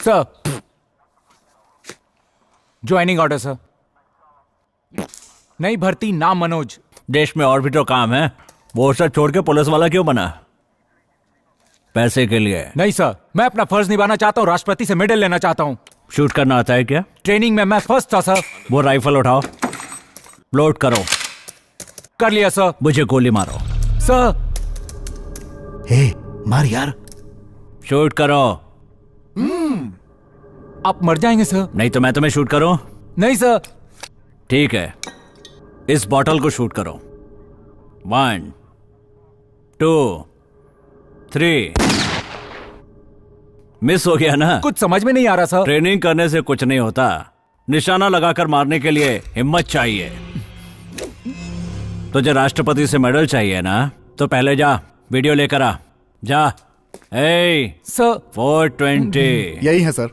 Sir, joining order sir. नई भर्ती, नाम मनोज। देश में और भी तो काम है, वो सब छोड़ के पुलिस वाला क्यों बना? पैसे के लिए? नहीं सर, मैं अपना फर्ज निभाना चाहता हूँ, राष्ट्रपति से मेडल लेना चाहता हूँ। शूट करना आता है क्या? ट्रेनिंग में मैं फर्स्ट था सर। वो राइफल उठाओ, लोड करो। कर लिया सर। मुझे गोली मारो। सर। हे, मार यार। शूट करो। आप मर जाएंगे सर। नहीं तो मैं तुम्हें शूट करूं? नहीं सर। ठीक है, इस बॉटल को शूट करो। 1 2 3। मिस हो गया ना? कुछ समझ में नहीं आ रहा सर। ट्रेनिंग करने से कुछ नहीं होता, निशाना लगाकर मारने के लिए हिम्मत चाहिए। तुझे राष्ट्रपति से मेडल चाहिए ना, तो पहले जा वीडियो लेकर आ। जा। ए सर। 420। यही है सर।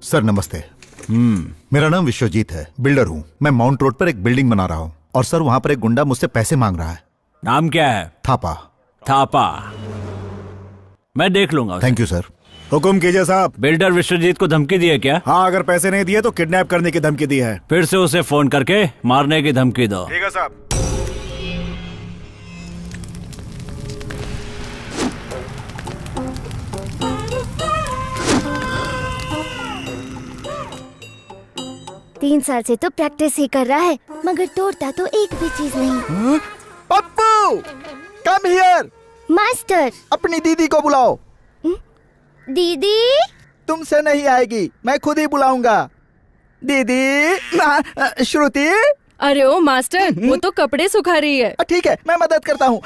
सर नमस्ते। मेरा नाम विश्वजीत है, बिल्डर हूँ। मैं माउंट रोड पर एक बिल्डिंग बना रहा हूँ और सर वहाँ पर एक गुंडा मुझसे पैसे मांग रहा है। नाम क्या है? थापा। थापा। मैं देख लूंगा उसे। Thank you sir. हुकुम कीजिए साहब। बिल्डर विश्वजीत को धमकी दी है क्या? हाँ, अगर पैसे नहीं दिए तो किडनैप करने की धमकी दी है। फिर से उसे फोन करके मारने की धमकी दो। ठीक है साहब। तीन साल से तो प्रैक्टिस ही कर रहा है, मगर तोड़ता तो एक भी चीज नहीं। Pappu, come here. मास्टर। अपनी दीदी को बुलाओ। दीदी? तुमसे नहीं आएगी, मैं खुद ही बुलाऊंगा। दीदी। श्रुति। अरे ओ मास्टर, वो तो कपड़े सुखा रही है। ठीक है, मैं मदद करता हूँ।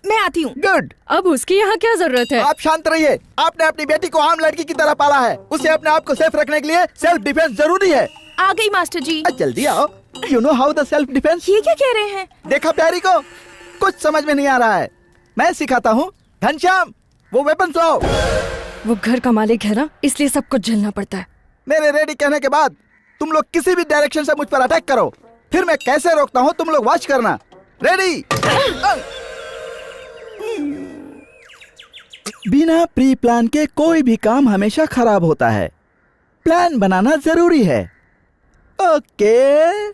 मैं आती हूँ। गुड। अब उसकी यहाँ क्या जरूरत है? आप शांत रहिए। आपने अपनी बेटी को आम लड़की की तरह पाला है, उसे अपने आप को सेफ रखने के लिए सेल्फ डिफेंस जरूरी है। आ गई मास्टर जी। जल्दी आओ। You know how the self defence. ये क्या कह रहे हैं? देखा प्यारी को, कुछ समझ में नहीं आ रहा है, मैं सिखाता हूँ। घनश्याम, वो वेपन लाओ। वो घर का मालिक है ना, इसलिए सब कुछ झेलना पड़ता है। मेरे रेडी कहने के बाद तुम लोग किसी भी डायरेक्शन से मुझ पर अटैक करो, फिर मैं कैसे रोकता हूँ तुम लोग वॉच करना। रेडी? बिना प्री प्लान के कोई भी काम हमेशा खराब होता है, प्लान बनाना जरूरी है। ओके।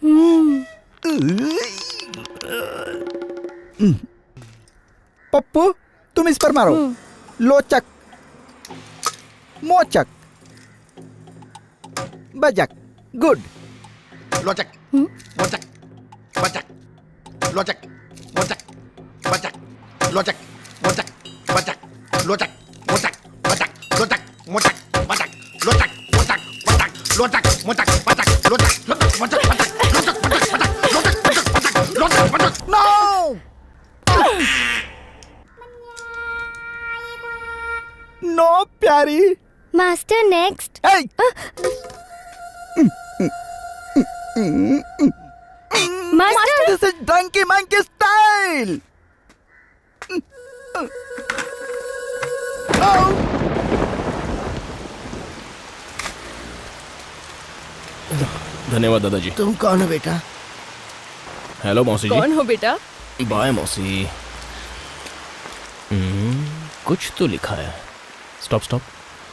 पप्पू, तुम इस पर मारो। लोचक, मोचक, बजक। गुड। लोचक, मोचक, बचक, लोचक, मोचक, बचक, लोचक, मोचक, बचक, लोचक, मोचक, बचक, लोचक, मोचक, बचक, लोचक, मोचक, बचक, लोचक, मोचक, बचक, लोचक, मोचक, बचक, लोचक, मोचक, बचक, लोचक, मोचक, बचक, लोचक, बचक। नो। नो प्यारी। Master next. Master, this is donkey monkey style. धन्यवाद दादाजी। तुम कौन हो बेटा? हेलो मौसी जी। कौन हो बेटा? बाय मौसी। कुछ तो लिखा है। स्टॉप स्टॉप,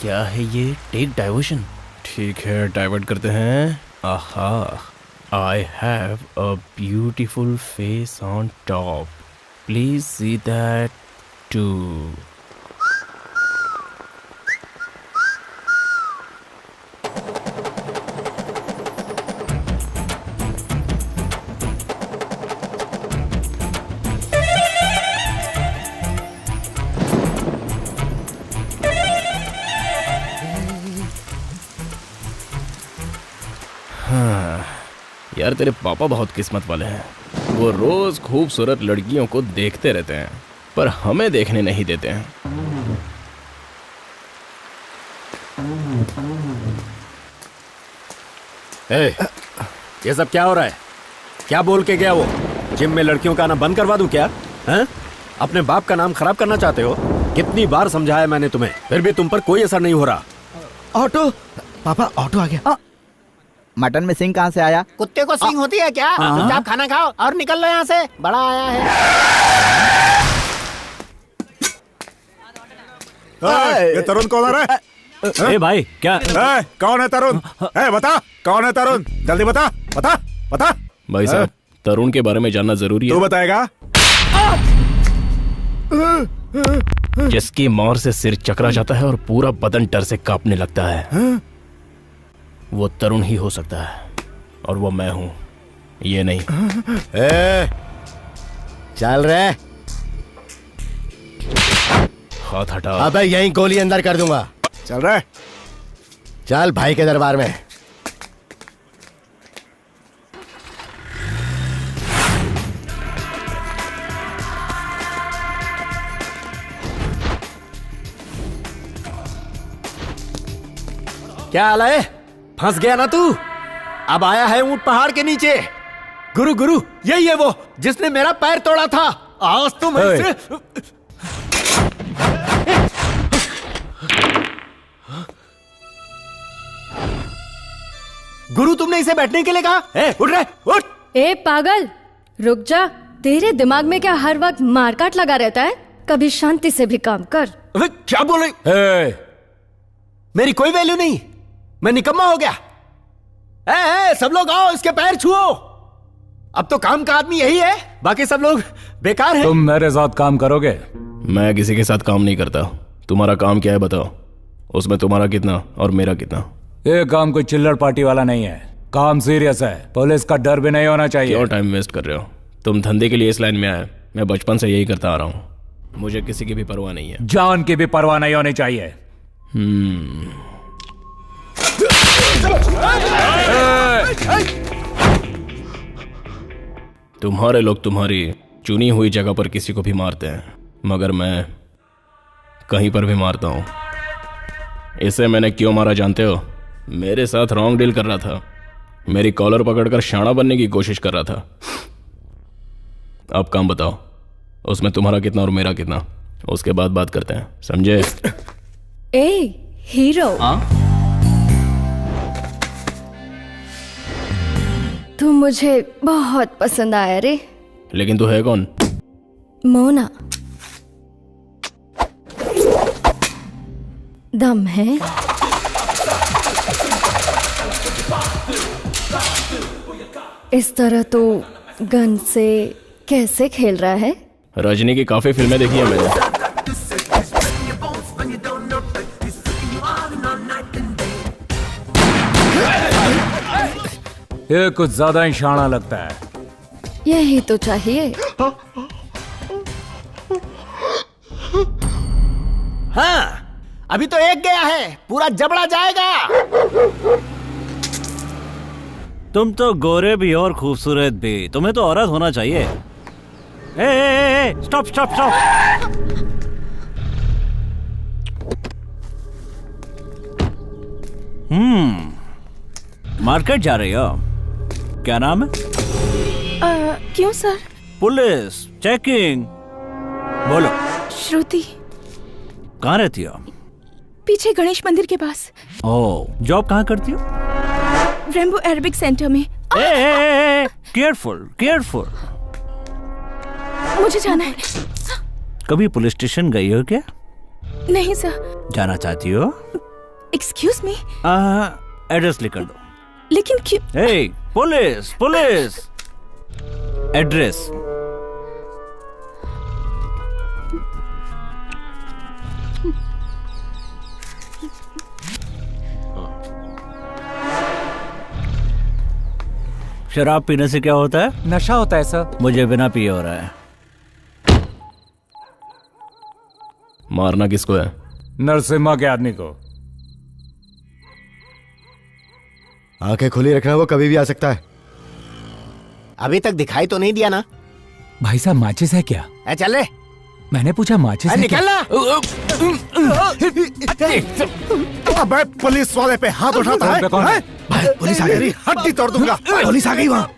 क्या है ये? Take diversion. ठीक है, डाइवर्ट करते हैं। Aha, I have a beautiful face on top, please see that too. यार तेरे पापा बहुत किस्मत वाले हैं, वो रोज खूबसूरत लड़कियों को देखते रहते हैं पर हमें देखने नहीं देते हैं। ये सब क्या हो रहा है? क्या बोल के गया वो? जिम में लड़कियों का आना बंद करवा दूं क्या? हैं? अपने बाप का नाम खराब करना चाहते हो? कितनी बार समझाया मैंने तुम्हें, फिर भी तुम पर कोई असर नहीं हो रहा। ऑटो। पापा, ऑटो आ गया। मटन में सिंग कहाँ से आया? कुत्ते को सिंग होती है क्या? चुपचाप खाना खाओ और निकल लो यहाँ से, बड़ा आया है। ये तरुण कौन आ रहा है? ए भाई क्या कौन है तरुण? बता कौन है तरुण, जल्दी बता बता बता। भाई साहब, तरुण के बारे में जानना जरूरी तू है। बताएगा? जिसकी मार से सिर चकरा जाता है और पूरा बदन डर से कांपने लगता है, वो तरुण ही हो सकता है, और वो मैं हूं, ये नहीं। चल रहे, हाथ हटा। अबे यहीं गोली अंदर कर दूंगा। चल रहे, चल भाई के दरबार में। क्या हाल है? फंस गया ना तू? अब आया है ऊंट पहाड़ के नीचे। गुरु गुरु यही है वो जिसने मेरा पैर तोड़ा था। आज तो मैं इसे... गुरु तुमने इसे बैठने के लिए कहा? उठ रहे, उठ। ए पागल, रुक जा। तेरे दिमाग में क्या हर वक्त मारकाट लगा रहता है? कभी शांति से भी काम कर। अबे क्या बोल रही? मेरी कोई वैल्यू नहीं, मैं निकम्मा हो गया। सब लोग आओ, इसके पैर छुओ। अब तो काम का आदमी यही है, बाकी सब लोग बेकार हैं। तुम मेरे साथ काम करोगे? मैं किसी के साथ काम नहीं करता। तुम्हारा काम क्या है बताओ, उसमें तुम्हारा कितना और मेरा कितना? ये काम कोई चिल्लर पार्टी वाला नहीं है, काम सीरियस है। पुलिस का डर भी नहीं होना चाहिए। क्यों टाइम वेस्ट कर रहे हो? तुम धंधे के लिए इस लाइन में आए, मैं बचपन से यही करता आ रहा हूँ। मुझे किसी की भी परवाह नहीं है। जान की भी परवाह नहीं होनी चाहिए। तुम्हारे लोग तुम्हारी चुनी हुई जगह पर किसी को भी मारते हैं, मगर मैं कहीं पर भी मारता हूं। इसे मैंने क्यों मारा जानते हो? मेरे साथ रॉन्ग डील कर रहा था, मेरी कॉलर पकड़कर शाना बनने की कोशिश कर रहा था। अब काम बताओ, उसमें तुम्हारा कितना और मेरा कितना, उसके बाद बात करते हैं, समझे? ए हीरो, तू मुझे बहुत पसंद आया रे। लेकिन तू है कौन? मोना। दम है? इस तरह तो गन से कैसे खेल रहा है? रजनी की काफी फिल्में देखी है मैंने। ये कुछ ज्यादा ही शाना लगता है। यही तो चाहिए। हाँ, अभी तो एक गया है, पूरा जबड़ा जाएगा। तुम तो गोरे भी और खूबसूरत भी, तुम्हें तो औरत होना चाहिए। Stop stop stop. मार्केट जा रही हो? क्या नाम है? क्यों सर? Police checking. बोलो। श्रुति। कहाँ रहती हो? पीछे गणेश मंदिर के पास। ओह, जॉब कहाँ करती हो? रेम्बो एरोबिक सेंटर में। Careful careful. मुझे जाना है। कभी पुलिस स्टेशन गई हो क्या? नहीं सर। जाना चाहती हो? Excuse me. एड्रेस लिख कर दो। लेकिन क्यों? Police police. एड्रेस। शराब पीने से क्या होता है? नशा होता है सर। मुझे बिना पिए हो रहा है। मारना किसको है? नरसिम्हा के आदमी को। आंखें खुली रखना, वो कभी भी आ सकता है। अभी तक दिखाई तो नहीं दिया ना? भाई साहब माचिस है क्या? चल रे। मैंने पूछा माचिस है निकल ना। अबे पुलिस वाले पे हाथ उठाता है? पुलिस आ गई, हड्डी तोड़ दूंगा। पुलिस आ गई वहाँ।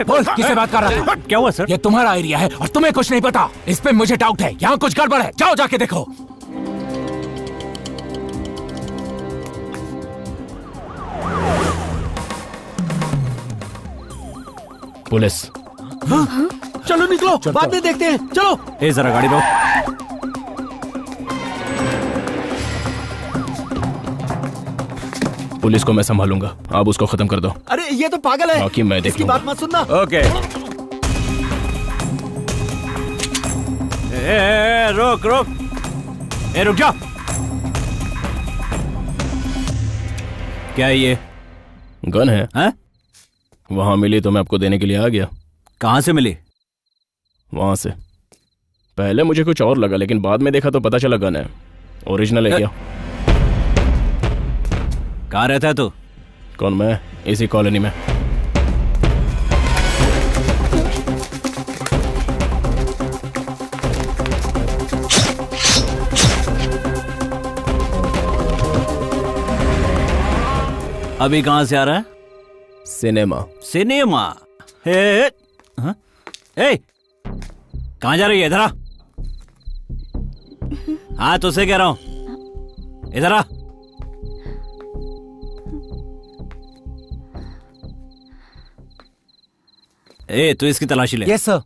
बोल, किससे बात कर रहा था? क्या हुआ सर? ये तुम्हारा एरिया है और तुम्हें कुछ नहीं पता। इस पे मुझे डाउट है, यहाँ कुछ गड़बड़ है। जाओ जाके देखो। पुलिस। चलो निकलो, बाद में देखते हैं। चलो। जरा गाड़ी रोक। पुलिस को मैं संभालूंगा, आप उसको खत्म कर दो। अरे ये तो पागल है, बाकी मैं देख इसकी बात मत सुनना। ओके। रुक रुक, रुक जा। क्या है ये? गन है? हैं? वहां मिली तो मैं आपको देने के लिए आ गया। कहां से मिली? वहां से। पहले मुझे कुछ और लगा, लेकिन बाद में देखा तो पता चला गन है। ओरिजिनल है क्या? कहाँ रहता है तू? कौन? मैं इसी कॉलोनी में। अभी कहां से आ रहा है? सिनेमा। सिनेमा? हे, हाँ? ए, कहां जा रही है? इधर आ। हाँ तुझसे कह रहा हूं, इधर आ। ए, तू इसकी तलाशी ले। Yes sir.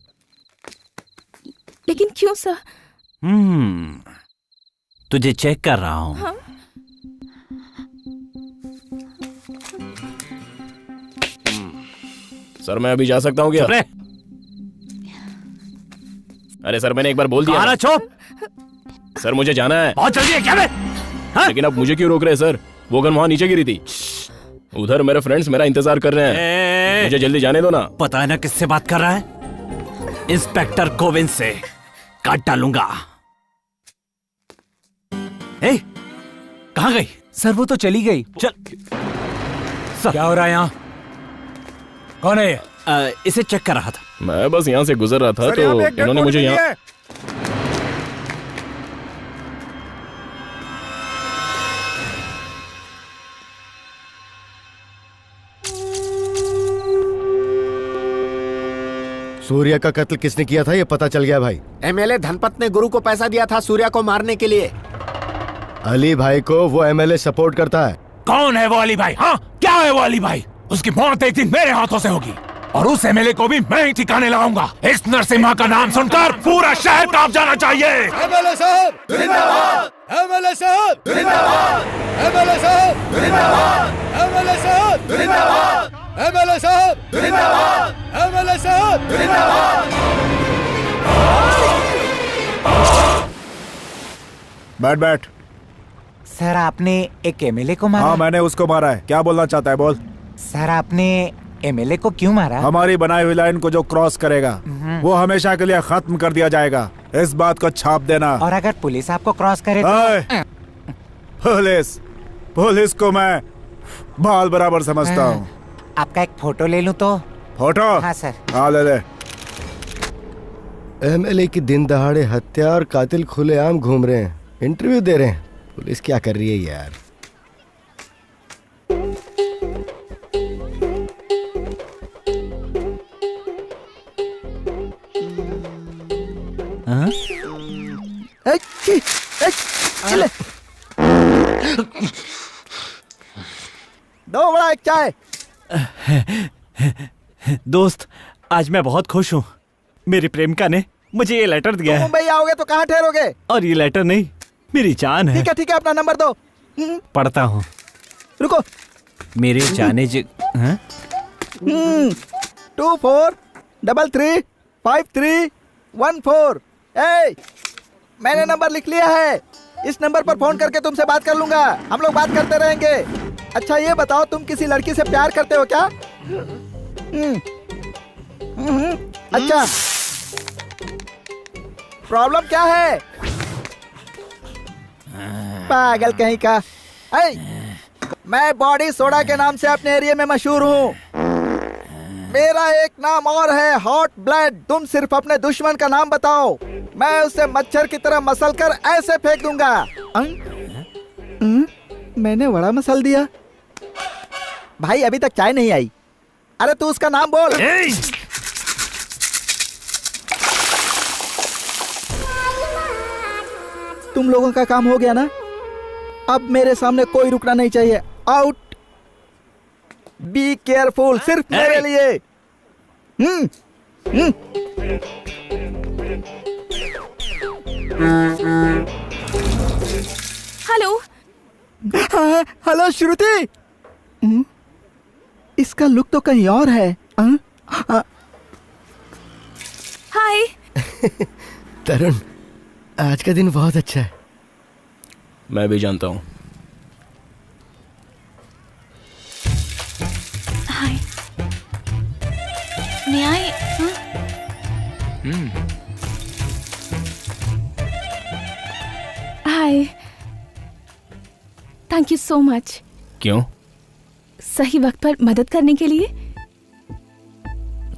लेकिन क्यों सर? तुझे चेक कर रहा हूं। हाँ? सर मैं अभी जा सकता हूँ क्या? अरे सर मैंने एक बार बोल दिया। आना चुप। सर मुझे जाना है। बहुत जल्दी है क्या बे? हाँ? लेकिन अब मुझे क्यों रोक रहे हैं सर? वो गन वहां नीचे गिरी थी। उधर मेरे फ्रेंड्स मेरा इंतजार कर रहे हैं। मुझे जल्दी जाने दो ना। पता है ना किससे बात कर रहा है? इंस्पेक्टर कोविंद से। काट डालूंगा। ए, कहां गई? सर वो तो चली गई। चल। क्या हो रहा है यहाँ? कौन है ये? इसे चेक कर रहा था। मैं बस यहाँ से गुजर रहा था तो इन्होंने मुझे यहाँ। सूर्या का कत्ल किसने किया था ये पता चल गया भाई। एमएलए धनपत ने गुरु को पैसा दिया था सूर्या को मारने के लिए। अली भाई को वो एमएलए सपोर्ट करता है। कौन है वो अली भाई? हाँ क्या है वो अली भाई? उसकी मौत एक दिन मेरे हाथों से होगी और उस एमएलए को भी मैं ही ठिकाने लगाऊंगा। इस नरसिम्हा का नाम सुनकर पूरा शहर कांप जाना चाहिए। एमएलए साहब जिंदाबाद, एमएलए साहब जिंदाबाद, एमएलए साहब जिंदाबाद, एमएलए साहब जिंदाबाद, एमएलए साहब जिंदाबाद, एमएलए साहब जिंदाबाद। बैठ बैठ। सर आपने एक एमएलए को मारा? हाँ मैंने उसको मारा है। क्या बोलना चाहता है बोल। सर आपने एमएलए को क्यों मारा? हमारी बनाई हुई लाइन को जो क्रॉस करेगा वो हमेशा के लिए खत्म कर दिया जाएगा। इस बात को छाप देना। और अगर पुलिस आपको क्रॉस करे तो? पुलिस को मैं बाल बराबर समझता हूँ। आपका एक फोटो ले लूं तो? फोटो? हाँ सर। हाँ ले ले। एमएलए की दिन दहाड़े हत्या और कातिल खुलेआम घूम रहे हैं, इंटरव्यू दे रहे हैं। पुलिस क्या कर रही है यार? दो बड़ा एक चाय। दोस्त आज मैं बहुत खुश हूँ। मेरी प्रेमिका ने मुझे ये लेटर दिया है। मुंबई आओगे तो कहाँ ठहरोगे? और ये लेटर नहीं मेरी जान है। ठीक है अपना नंबर दो। पढ़ता हूँ। रुको। मेरे जाने 24335314। मैंने नंबर लिख लिया है। इस नंबर पर फोन करके तुमसे बात कर लूंगा। हम लोग बात करते रहेंगे। अच्छा ये बताओ तुम किसी लड़की से प्यार करते हो क्या? अच्छा प्रॉब्लम क्या है? पागल कहीं का। मैं बॉडी सोडा के नाम से अपने एरिया में मशहूर हूँ। मेरा एक नाम और है, हॉट ब्लड। तुम सिर्फ अपने दुश्मन का नाम बताओ, मैं उसे मच्छर की तरह मसल कर ऐसे फेंक दूंगा। मैंने बड़ा मसल दिया। भाई अभी तक चाय नहीं आई। अरे तू उसका नाम बोल। तुम लोगों का काम हो गया ना? अब मेरे सामने कोई रुकना नहीं चाहिए। आउट। बी केयरफुल, सिर्फ मेरे लिए। हेलो। हेलो श्रुति। इसका लुक तो कहीं और है। हाय। तरुण, आज का दिन बहुत अच्छा है। मैं भी जानता हूँ। हाय। May I? Hi. Thank you so much. क्यों? सही वक्त पर मदद करने के लिए।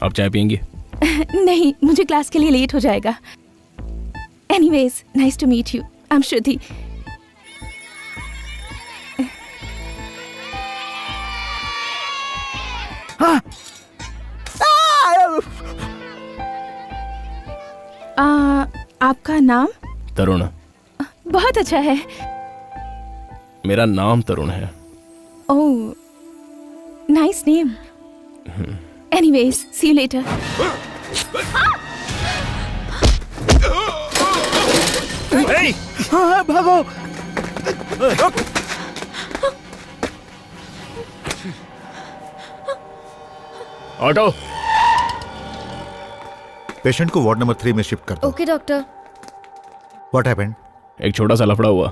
आप चाय पियेंगे? नहीं, मुझे क्लास के लिए लेट हो जाएगा। Anyways, nice to meet you. I am Shruti. आपका नाम? तरुण। बहुत अच्छा है। मेरा नाम तरुण है। Oh, nice name. Anyways, see you later. हाँ, भागो। ऑटो। पेशेंट को वार्ड नंबर 3 में शिफ्ट कर दो। Okay doctor. What happened? एक छोटा सा लफड़ा हुआ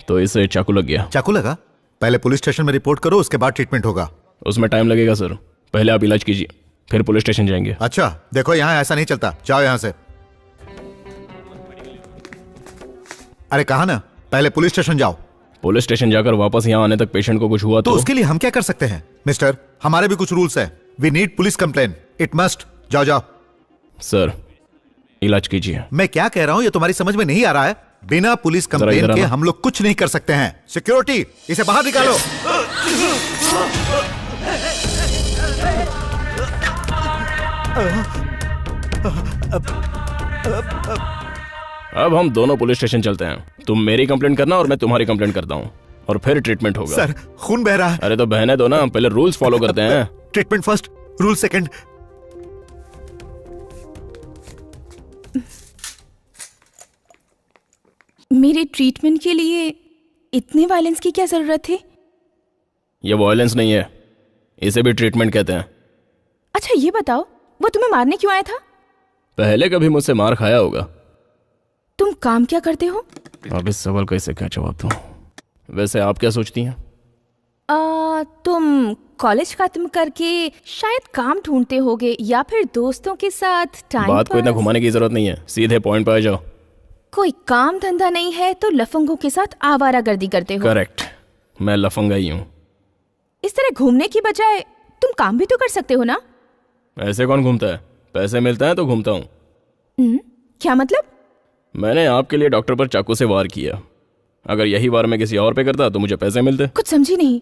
तो इसे चाकू लग गया। चाकू लगा? पहले पुलिस स्टेशन में रिपोर्ट करो, उसके बाद ट्रीटमेंट होगा। उसमें टाइम लगेगा सर। पहले आप इलाज कीजिए, फिर पुलिस स्टेशन जाएंगे। अच्छा, देखो यहाँ ऐसा नहीं चलता। जाओ यहाँ से। अरे कहा ना, पहले पुलिस स्टेशन जाओ। पुलिस स्टेशन जाकर वापस यहाँ आने तक पेशेंट को कुछ हुआ तो उसके लिए हम क्या कर सकते हैं मिस्टर? हमारे भी कुछ रूल्स है। We need police complain. It must. जाओ जाओ। सर, इलाज कीजिए। मैं क्या कह रहा हूँ ये तुम्हारी समझ में नहीं आ रहा है? बिना पुलिस कंप्लेन के हम लोग कुछ नहीं कर सकते हैं। सिक्योरिटी, इसे बाहर निकालो। अब हम दोनों पुलिस स्टेशन चलते हैं। तुम मेरी कंप्लेंट करना और मैं तुम्हारी कंप्लेंट करता हूँ, और फिर ट्रीटमेंट होगा। सर, खून बह रहा है। अरे तो बहने दो ना, पहले रूल्स फॉलो करते हैं। Treatment first, rule second. मेरे ट्रीटमेंट के लिए इतने वायलेंस की क्या जरूरत थी? ये वायलेंस नहीं है, इसे भी ट्रीटमेंट कहते हैं। अच्छा ये बताओ, वो तुम्हें मारने क्यों आया था? पहले कभी मुझसे मार खाया होगा। तुम काम क्या करते हो? अब इस सवाल का इसे क्या जवाब दूं? वैसे आप क्या सोचती हैं? तुम कॉलेज खत्म करके शायद काम ढूंढते होगे, या फिर दोस्तों के साथ टाइम। बात को इतना घुमाने की जरूरत नहीं है, सीधे पॉइंट पे आ जाओ। कोई काम धंधा नहीं है तो लफंगों के साथ आवारागर्दी करते हो। करेक्ट, मैं लफंगा ही हूँ। इस तरह घूमने की बजाय तुम काम भी तो कर सकते हो ना? ऐसे कौन घूमता है? पैसे मिलता है तो घूमता हूँ। क्या मतलब? मैंने आपके लिए डॉक्टर पर चाकू से वार किया। अगर यही वार मैं किसी और पे करता तो मुझे पैसे मिलते। कुछ समझी नहीं।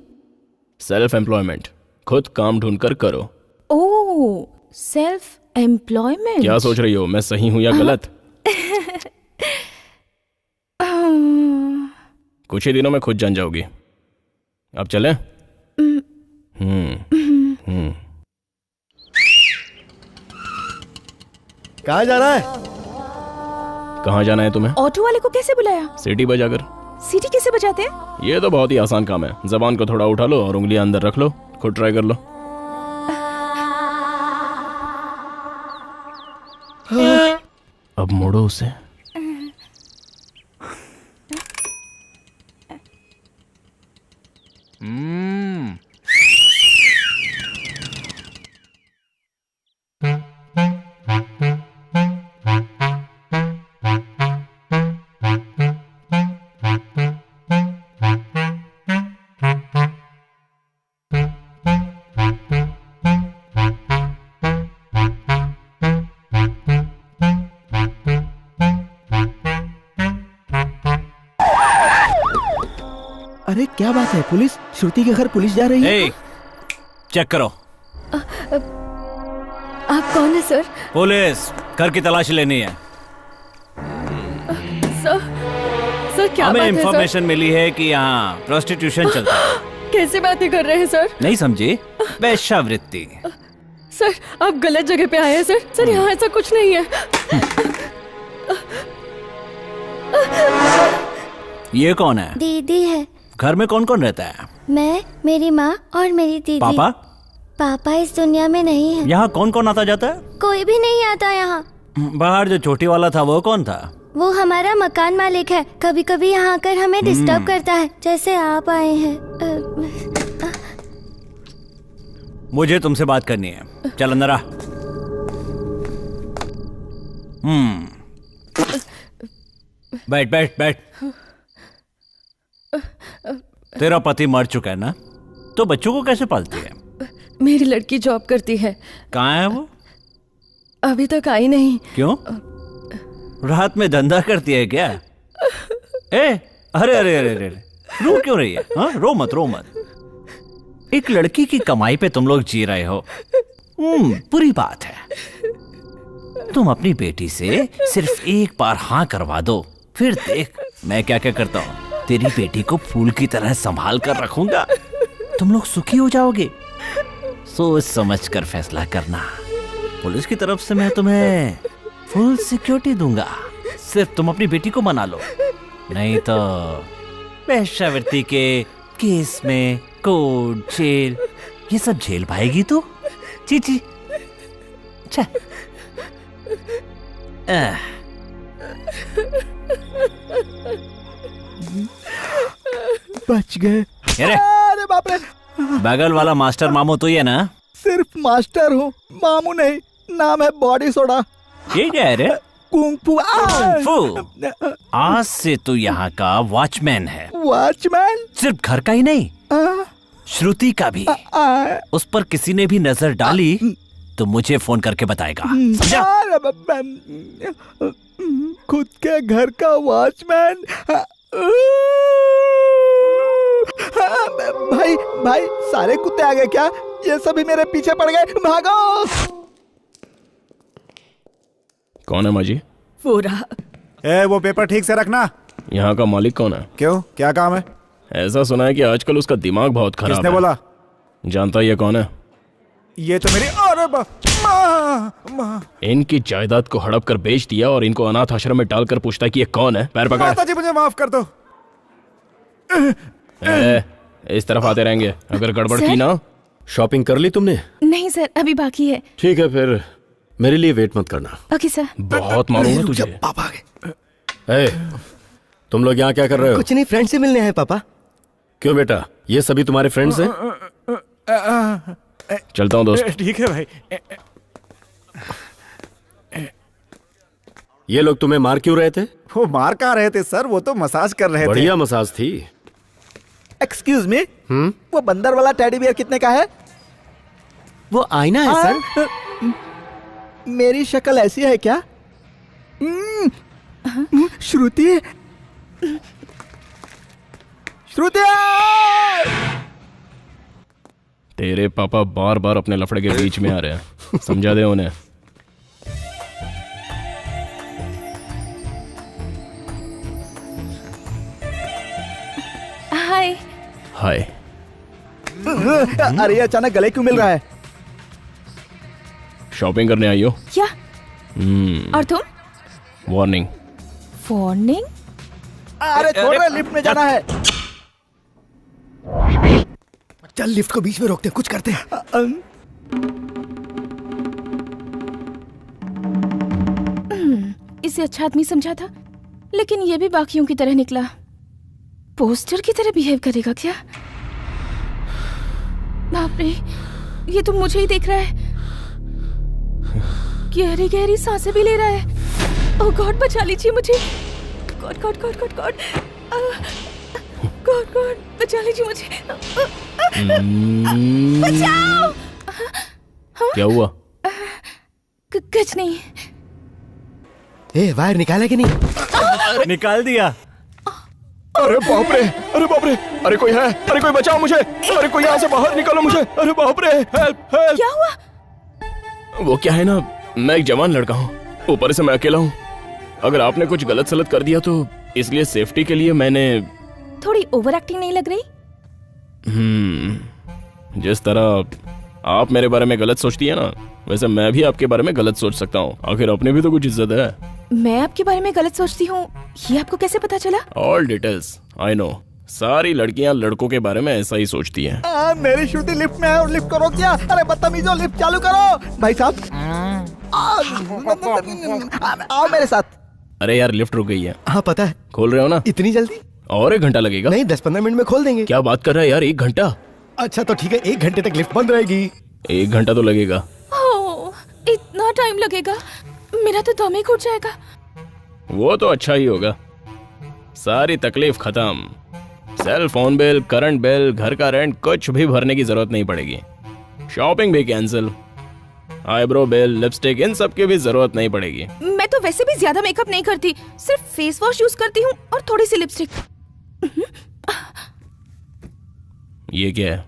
सेल्फ एम्प्लॉयमेंट, खुद काम ढूंढकर करो। ओह, सेल्फ एम्प्लॉयमेंट। क्या सोच रही हो, मैं सही हूँ या गलत? कुछ ही दिनों में खुद जान जाओगी। अब चलें? कहाँ जा रहा है? कहाँ जाना है तुम्हें? ऑटो वाले को कैसे बुलाया? सीटी बजाकर। सीटी कैसे बजाते हैं? ये तो बहुत ही आसान काम है। जबान को थोड़ा उठा लो और उंगलियां अंदर रख लो। खुद ट्राई कर लो। अब मोड़ो उसे। अरे क्या बात है, पुलिस? श्रुति के घर पुलिस जा रही है। चेक करो। आप कौन है सर? पुलिस, घर की तलाशी लेनी है। सर क्या हमें बात है सर? इंफॉर्मेशन मिली है कि यहाँ प्रोस्टिट्यूशन चलता है। कैसे बातें कर रहे हैं सर? नहीं समझी? वेश्यावृत्ति। सर आप गलत जगह पे आए हैं सर। सर यहाँ ऐसा कुछ नहीं है। ये कौन है? दीदी है। घर में कौन कौन रहता है? मैं, मेरी माँ और मेरी दीदी। पापा? पापा इस दुनिया में नहीं है। यहाँ कौन कौन आता जाता है? कोई भी नहीं आता यहाँ। बाहर जो छोटी वाला था वो कौन था? वो हमारा मकान मालिक है। कभी कभी यहाँ आकर हमें डिस्टर्ब करता है, जैसे आप आए हैं। मुझे तुमसे बात करनी है, चल अंदर आ। बैठ बैठ बैठ। तेरा पति मर चुका है ना, तो बच्चों को कैसे पालती है? मेरी लड़की जॉब करती है। कहाँ है वो? अभी तक आई नहीं। क्यों? रात में धंधा करती है क्या? अरे अरे अरे अरे, रो क्यों रही है? हाँ, रो मत रो मत। एक लड़की की कमाई पे तुम लोग जी रहे हो, बुरी बात है। तुम अपनी बेटी से सिर्फ एक बार हाँ करवा दो, फिर देख मैं क्या क्या करता हूँ। तेरी बेटी को फूल की तरह संभाल कर रखूंगा, तुम लोग सुखी हो जाओगे। सोच समझ कर फैसला करना। पुलिस की तरफ से मैं तुम्हें फुल सिक्योरिटी दूंगा, सिर्फ तुम अपनी बेटी को मना लो, नहीं तो वेश्यावृत्ति के केस में कोर्ट, जेल, ये सब झेल पाएगी तू? चीची बच गए। अरे बाप रे, बगल वाला मास्टर मामू तो ये ना? सिर्फ मास्टर हूँ, मामू नहीं। नाम है बॉडी सोडा। ये क्या है रे? कुंग फू। आज से तू यहाँ का वॉचमैन है। वॉचमैन? सिर्फ घर का ही नहीं, श्रुति का भी। उस पर किसी ने भी नजर डाली तो मुझे फोन करके बताएगा। खुद के घर का वॉचमैन? भाई भाई, सारे कुत्ते आ गए क्या? ये सभी मेरे पीछे पड़ गए, भागो। कौन है माजी? वो रहा। वो पेपर ठीक से रखना। यहाँ का मालिक कौन है? क्यों, क्या काम है? ऐसा सुना है कि आजकल उसका दिमाग बहुत खराब है। किसने बोला? जानता ये कौन है? ये तो मेरी। अरे माँ। इनकी जायदाद को हड़प कर बेच दिया और इनको अनाथ आश्रम में डालकर पूछता है कि ये कौन है। पैर पकड़। माताजी मुझे माफ कर दो। इस तरफ आते रहेंगे, अगर गड़बड़ की ना। शॉपिंग कर ली तुमने? नहीं सर, अभी बाकी है। ठीक है, फिर मेरे लिए वेट मत करना। Okay sir. बहुत मारूंगा तुझे। पापा आ गए। तुम लोग यहाँ क्या कर रहे हो? कुछ नहीं, फ्रेंड से मिलने हैं पापा। क्यों बेटा, ये सभी तुम्हारे फ्रेंड्स हैं? चलता हूँ दोस्त। ठीक है भाई। ये लोग तुम्हें मार क्यों रहे थे? वो मार कहाँ रहे थे सर, वो तो मसाज कर रहे थे। बढ़िया मसाज थी। एक्सक्यूज मी, वो बंदर वाला टेडी बियर कितने का है? वो आईना है सर। मेरी शक्ल ऐसी है क्या? श्रुति, श्रुति! तेरे पापा बार बार अपने लफड़े के बीच में आ रहे हैं, समझा दे उन्हें। हाय। हाय। अरे अचानक गले क्यों मिल रहा है? शॉपिंग करने आई हो क्या? और तुम? वार्निंग। वार्निंग? अरे छोड़, लिफ्ट में जाना है। चल लिफ्ट को बीच में रोकते, कुछ करते हैं। इसे अच्छा आदमी समझा था, लेकिन ये भी बाकियों की तरह निकला। पोस्टर की तरह बिहेव करेगा क्या? बाप रे, ये तो मुझे ही देख रहा है। गहरी गहरी सांसें भी ले रहा है। ओह गॉड, बचा लीजिए मुझे। God God God God God God God, बचा लीजिए मुझे। बचाओ। क्या हुआ? कुछ नहीं। वायर निकाला कि नहीं? निकाल दिया। अरे बाप रे, अरे बाप रे, अरे कोई है, अरे कोई बचाओ मुझे, अरे कोई यहाँ से बाहर निकालो मुझे, अरे बाप रे, हेल्प हेल्प। क्या हुआ? वो क्या है ना, मैं एक जवान लड़का हूँ, ऊपर से मैं अकेला हूँ। अगर आपने कुछ गलत सलत कर दिया तो इसलिए सेफ्टी के लिए मैंने। थोड़ी ओवर एक्टिंग नहीं लग रही? जिस तरह आप मेरे बारे में गलत सोचती है ना, वैसे मैं भी आपके बारे में गलत सोच सकता हूँ। आखिर अपने भी तो कुछ इज्जत है। मैं आपके बारे में गलत सोचती हूँ, ये आपको कैसे पता चला? All details I know. सारी लड़कियां लड़कों के बारे में ऐसा ही सोचती हैं। मेरी श्रुति लिफ्ट में है और लिफ्ट को रोक दिया। अरे बदतमीजो, लिफ्ट चालू करो। भाई साहब आओ मेरे साथ। अरे यार लिफ्ट रुक गई है। हाँ पता है। खोल रहे हो ना? इतनी जल्दी? और 1 घंटा लगेगा। नहीं 10-15 मिनट में खोल देंगे। क्या बात कर रहा है यार, 1 घंटा? अच्छा तो ठीक है, 1 घंटे तक लिफ्ट बंद रहेगी। 1 घंटा तो लगेगा। इतना टाइम लगेगा? मेरा तो दम ही घुट जाएगा। वो तो अच्छा ही होगा। सारी तकलीफ खत्म। Cell phone bill, current bill, घर का रेंट कुछ भी भरने की जरूरत नहीं पड़ेगी। शॉपिंग भी कैंसिल। आईब्रो बिल, लिपस्टिक, इन सब की भी जरूरत नहीं पड़ेगी। मैं तो वैसे भी ज्यादा मेकअप नहीं करती, सिर्फ फेस वॉश यूज करती हूँ और थोड़ी सी लिपस्टिक। ये क्या है?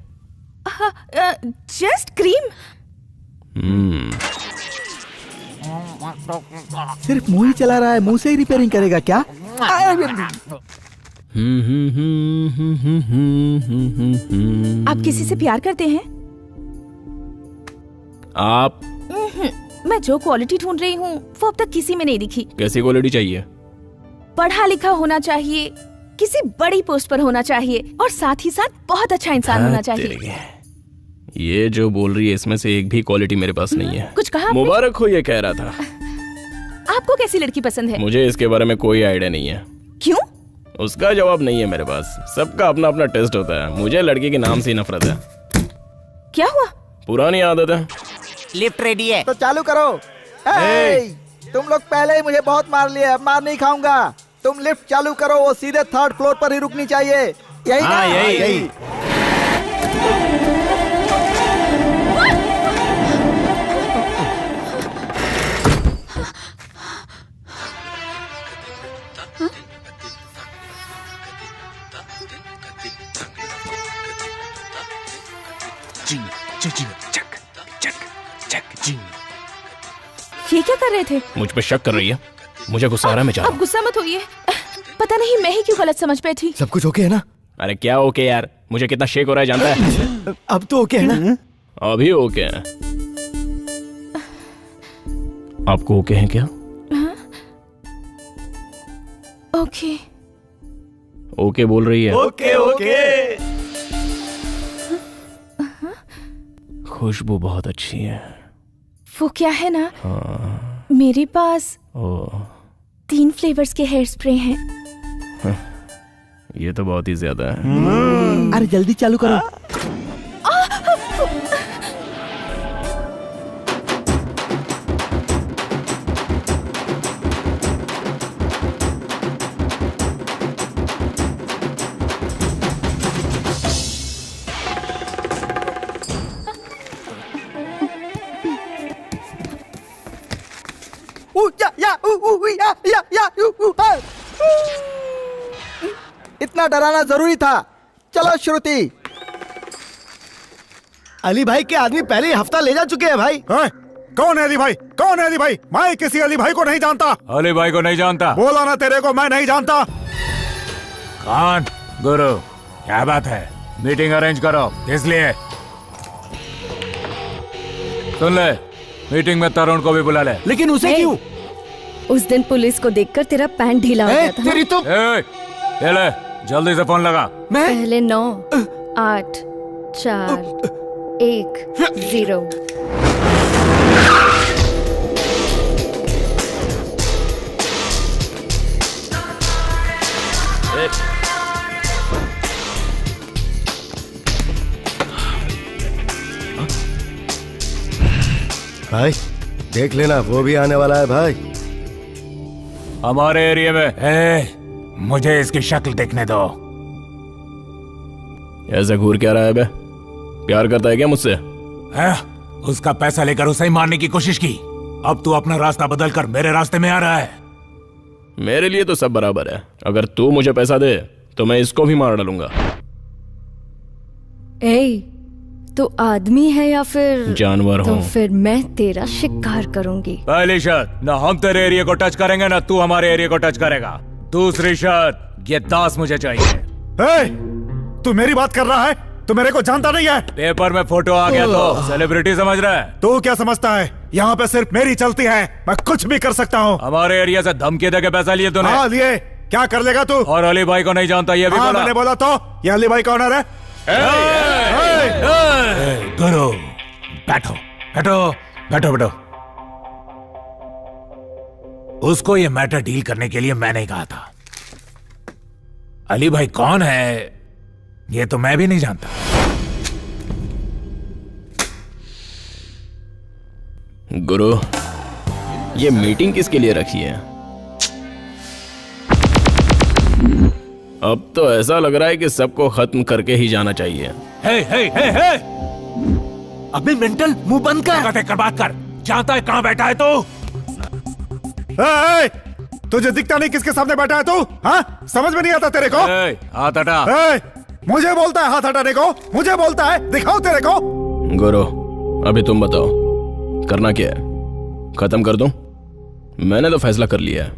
Just cream. सिर्फ मुंह ही चला रहा है, मुंह से ही रिपेयरिंग करेगा क्या? आप किसी से प्यार करते हैं? आप? मैं जो क्वालिटी ढूंढ रही हूँ वो अब तक किसी में नहीं दिखी। कैसी क्वालिटी चाहिए? पढ़ा लिखा होना चाहिए, किसी बड़ी पोस्ट पर होना चाहिए और साथ ही साथ बहुत अच्छा इंसान होना चाहिए। ये जो बोल रही है इसमें से एक भी क्वालिटी मेरे पास नहीं है। कुछ कहा? मुबारक हो, ये कह रहा था। आपको कैसी लड़की पसंद है? मुझे इसके बारे में कोई आइडिया नहीं है। क्यों? उसका जवाब नहीं है मेरे पास। सबका अपना अपना टेस्ट होता है। मुझे लड़की के नाम से ही नफरत है। क्या हुआ? पुरानी आदत है। लिफ्ट रेडी है तो चालू करो। तुम लोग पहले ही मुझे बहुत मार लिए, अब मार नहीं खाऊंगा। तुम लिफ्ट चालू करो, वो सीधे 3rd फ्लोर पर ही रुकनी चाहिए। यही ना? यही। ये क्या कर रहे थे? मुझ पे शक कर रही है? मुझे गुस्सा आ रहा है, मैं जा रहा अब गुस्सा मत होइए। पता नहीं मैं ही क्यों गलत समझ पाई थी। सब कुछ ओके है ना? अरे क्या ओके यार, मुझे कितना शेक हो रहा है जानता है? अब तो ओके है ना? अभी ओके है। आपको ओके है क्या? ओके। ओके बोल रही है। Okay okay. खुशबू बहुत अच्छी है। वो क्या है ना, हाँ। मेरे पास 3 फ्लेवर्स के हेयर स्प्रे हैं। ये तो बहुत ही ज्यादा है। अरे जल्दी चालू करो। इतना डराना जरूरी था। चलो श्रुति। अली भाई के आदमी पहले ही हफ्ता ले जा चुके हैं भाई। कौन है अली भाई? कौन है अली भाई? मैं किसी अली भाई को नहीं जानता। अली भाई को नहीं जानता? बोला ना तेरे को, मैं नहीं जानता। कौन? गुरु, क्या बात है? मीटिंग अरेंज करो। इसलिए सुन ले, मीटिंग में तरुण को भी बुला ले। लेकिन उसे क्यों? उस दिन पुलिस को देखकर तेरा पैंट ढीला हो गया था। तेरी तो ये ले, जल्दी से फोन लगा। पहले 9, 8, 4, 1, 0। भाई देख लेना, वो भी आने वाला है भाई हमारे एरिया में। मुझे इसकी शक्ल देखने दो। ऐसा घूर क्या रहा है बे? प्यार करता है क्या मुझसे? उसका पैसा लेकर उसे ही मारने की कोशिश की। अब तू अपना रास्ता बदलकर मेरे रास्ते में आ रहा है। मेरे लिए तो सब बराबर है। अगर तू मुझे पैसा दे तो मैं इसको भी मार डालूंगा। तू आदमी है या फिर जानवर तो हूँ? फिर मैं तेरा शिकार करूंगी। पहली शर्त, ना हम तेरे एरिया को टच करेंगे ना तू हमारे एरिया को टच करेगा। दूसरी शर्त, ये दास मुझे चाहिए। तू मेरी बात कर रहा है? तू मेरे को जानता नहीं है? पेपर में फोटो आ गया तो सेलिब्रिटी समझ रहा है? तू क्या समझता है? यहाँ पे सिर्फ मेरी चलती है, मैं कुछ भी कर सकता हूँ। हमारे एरिया से धमकी देके पैसा लिए तूने? हाँ लिए, क्या कर लेगा तू? और अली भाई को नहीं जानता ये भी बोला। मैंने बोला तो ये अली भाई का ऑनर है। गुरु बैठो बैठो बैठो बैठो। उसको ये मैटर डील करने के लिए मैंने कहा था। अली भाई कौन है ये तो मैं भी नहीं जानता। गुरु ये मीटिंग किसके लिए रखी है? अब तो ऐसा लग रहा है कि सबको खत्म करके ही जाना चाहिए। हे हे हे हे अबे मेंटल मुंह बंद कर बात कर। जानता है कहां बैठा है तू? तुझे दिखता नहीं किसके सामने बैठा है तू? हाँ समझ में नहीं आता तेरे को? हाथ हटा। मुझे बोलता है हाथ हटाने को? मुझे बोलता है दिखाओ तेरे को? गुरु अभी तुम बताओ करना क्या है? खत्म कर दूं? मैंने तो फैसला कर लिया है,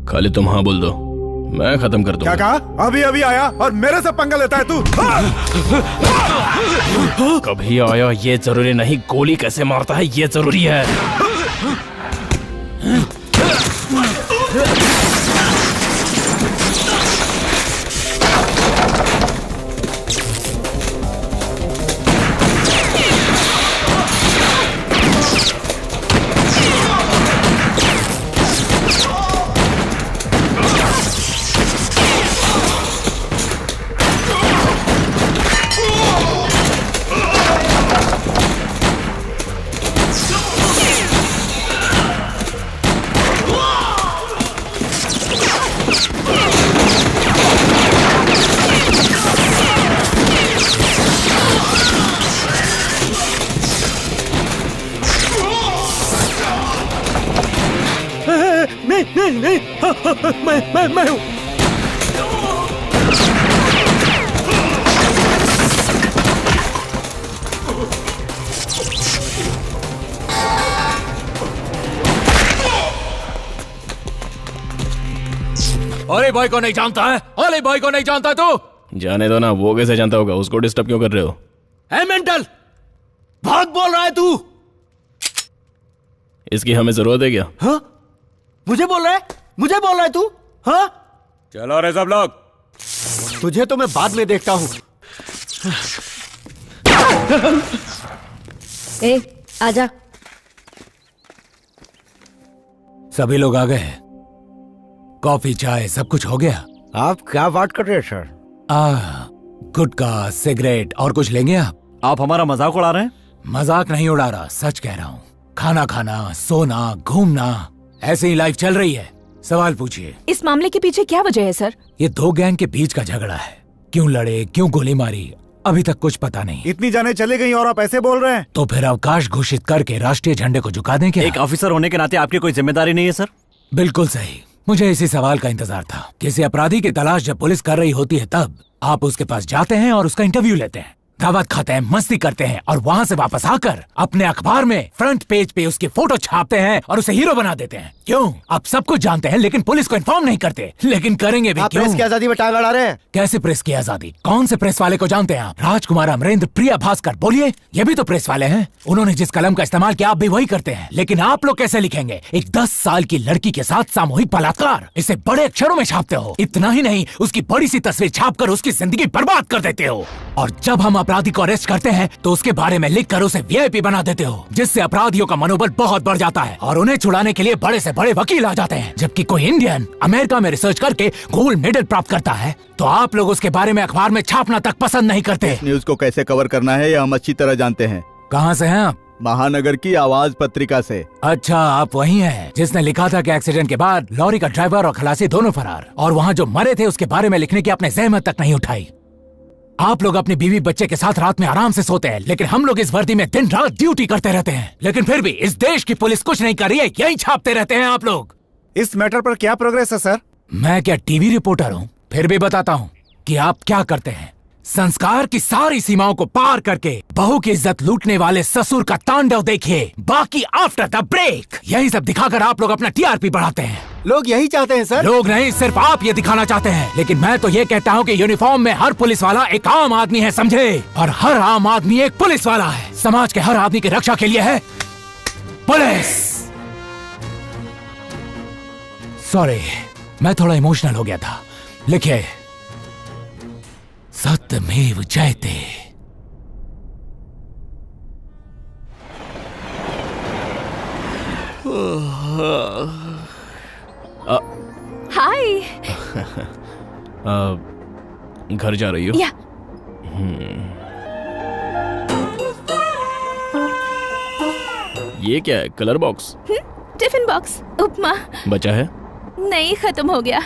खाली तुम हाँ बोल दो, मैं खत्म कर दूं। क्या कहा? अभी अभी आया और मेरे से पंगा लेता है तू? कभी आया ये जरूरी नहीं, गोली कैसे मारता है ये जरूरी है। नहीं मैं हूं। अली भाई को नहीं जानता है? अली भाई को नहीं जानता तू? जाने दो ना, वो कैसे जानता होगा? उसको डिस्टर्ब क्यों कर रहे हो? है मेंटल, बहुत बोल रहा है तू। इसकी हमें जरूरत है क्या? हाँ मुझे बोल रहा है तू? हाँ चलो रे सब लोग, तुझे तो मैं बाद में देखता हूं। ए आजा। सभी लोग आ गए? कॉफी चाय सब कुछ हो गया? आप क्या बात कर रहे हैं सर? गुटखा सिगरेट और कुछ लेंगे आप हमारा मजाक उड़ा रहे हैं? मजाक नहीं उड़ा रहा, सच कह रहा हूँ। खाना खाना, सोना, घूमना, ऐसे ही लाइफ चल रही है। सवाल पूछिए। इस मामले के पीछे क्या वजह है सर? ये दो गैंग के बीच का झगड़ा है। क्यों लड़े, क्यों गोली मारी, अभी तक कुछ पता नहीं। इतनी जाने चली गई और आप ऐसे बोल रहे हैं? तो फिर अवकाश घोषित करके राष्ट्रीय झंडे को झुका दें क्या? एक ऑफिसर होने के नाते आपकी कोई जिम्मेदारी नहीं है सर? बिल्कुल सही, मुझे इसी सवाल का इंतजार था। किसी अपराधी की तलाश जब पुलिस कर रही होती है तब आप उसके पास जाते हैं और उसका इंटरव्यू लेते हैं, दावत खाते हैं, मस्ती करते हैं और वहाँ से वापस आकर अपने अखबार में फ्रंट पेज पे उसकी फोटो छापते हैं और उसे हीरो बना देते हैं। क्यों? आप सब कुछ जानते हैं लेकिन पुलिस को इन्फॉर्म नहीं करते। लेकिन करेंगे भी क्यों? प्रेस की आजादी में टांग अड़ा रहे हैं। कैसे प्रेस की आजादी? कौन से प्रेस वाले को जानते हैं आप? राजकुमार, अमरेंद्र, प्रिया भास्कर, बोलिए, ये भी तो प्रेस वाले हैं। उन्होंने जिस कलम का इस्तेमाल किया आप भी वही करते हैं। लेकिन आप लोग कैसे लिखेंगे? एक 10 साल की लड़की के साथ सामूहिक बलात्कार, इसे बड़े अक्षरों में छापते हो। इतना ही नहीं, उसकी बड़ी सी तस्वीर छापकर उसकी जिंदगी बर्बाद कर देते हो। और जब हम अपराधी को अरेस्ट करते हैं तो उसके बारे में लिखकर उसे वीआईपी बना देते हो, जिससे अपराधियों का मनोबल बहुत बढ़ जाता है और उन्हें छुड़ाने के लिए बड़े से बड़े वकील आ जाते हैं। जबकि कोई इंडियन अमेरिका में रिसर्च करके गोल्ड मेडल प्राप्त करता है तो आप लोग उसके बारे में अखबार में छापना तक पसंद नहीं करते। न्यूज को कैसे कवर करना है ये हम अच्छी तरह जानते हैं। कहाँ से हैं आप? महानगर की आवाज पत्रिका से। अच्छा, आप वही हैं जिसने लिखा था कि एक्सीडेंट के बाद लॉरी का ड्राइवर और खलासी दोनों फरार, और वहाँ जो मरे थे उसके बारे में लिखने की आपने जहमत तक नहीं उठाई। आप लोग अपनी बीवी बच्चे के साथ रात में आराम से सोते हैं, लेकिन हम लोग इस वर्दी में दिन रात ड्यूटी करते रहते हैं। लेकिन फिर भी इस देश की पुलिस कुछ नहीं कर रही है, यही छापते रहते हैं आप लोग। इस मैटर पर क्या प्रोग्रेस है सर? मैं क्या टीवी रिपोर्टर हूँ? फिर भी बताता हूँ कि आप क्या करते हैं। संस्कार की सारी सीमाओं को पार करके बहू की इज्जत लूटने वाले ससुर का तांडव देखिए। बाकी आफ्टर द ब्रेक। यही सब दिखाकर आप लोग अपना टीआरपी बढ़ाते हैं। लोग यही चाहते हैं सर। लोग नहीं, सिर्फ आप ये दिखाना चाहते हैं। लेकिन मैं तो ये कहता हूँ कि यूनिफॉर्म में हर पुलिस वाला एक आम आदमी है, समझे? और हर आम आदमी एक पुलिस वाला है। समाज के हर आदमी की रक्षा के लिए है पुलिस। सॉरी, मैं थोड़ा इमोशनल हो गया था। लिखिए, सत्यमेव जयते। हाय। घर जा रही हो? या। ये क्या है? Colour box? टिफिन बॉक्स, उपमा। बचा है? नहीं, खत्म हो गया।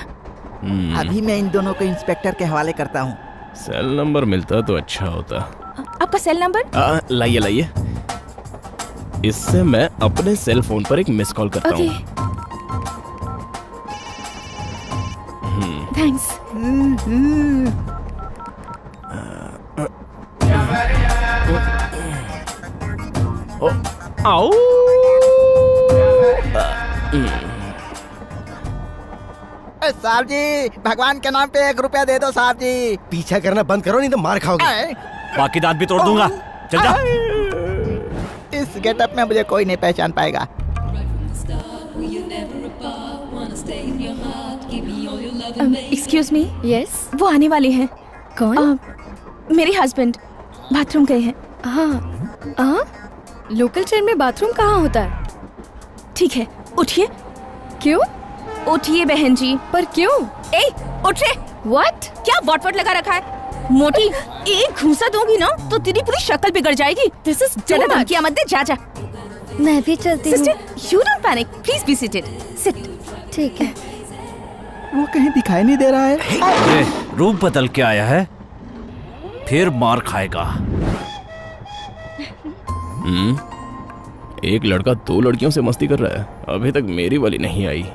अभी मैं इन दोनों को इंस्पेक्टर के हवाले करता हूँ। सेल नंबर मिलता तो अच्छा होता। आपका सेल नंबर? लाइए लाइए, इससे मैं अपने सेल फोन पर एक मिस कॉल करता हूँ। थैंक्स। आओ। साहब जी, भगवान के नाम पे 1 रुपया दे दो साहब जी। पीछा करना बंद करो, नहीं तो मार खाओगे। बाकी दांत भी तोड़ दूंगा। चल जा। इस गेटअप में मुझे कोई नहीं पहचान पाएगा। Excuse me. यस। वो आने वाले हैं। कौन? मेरे हस्बैंड बाथरूम गए हैं। हाँ, लोकल ट्रेन में बाथरूम कहाँ होता है? ठीक है, उठिए। क्यों? उठिए बहन जी। पर क्यों? ए, उठ रे। व्हाट? क्या वॉट लगा रखा है? मोटी, एक घूंसा दूंगी ना तो तेरी पूरी शक्ल बिगड़ जाएगी। दिस इज ज्यादा धमकियां मत दे। जा जा। मैं भी चलती हूँ। Sister, you don't panic, please be seated. Sit. ठीक है। वो कहीं दिखाई नहीं दे रहा है। रूप बदल के आया है, फिर मार खाएगा। एक लड़का 2 लड़कियों से मस्ती कर रहा है, अभी तक मेरी वाली नहीं आई।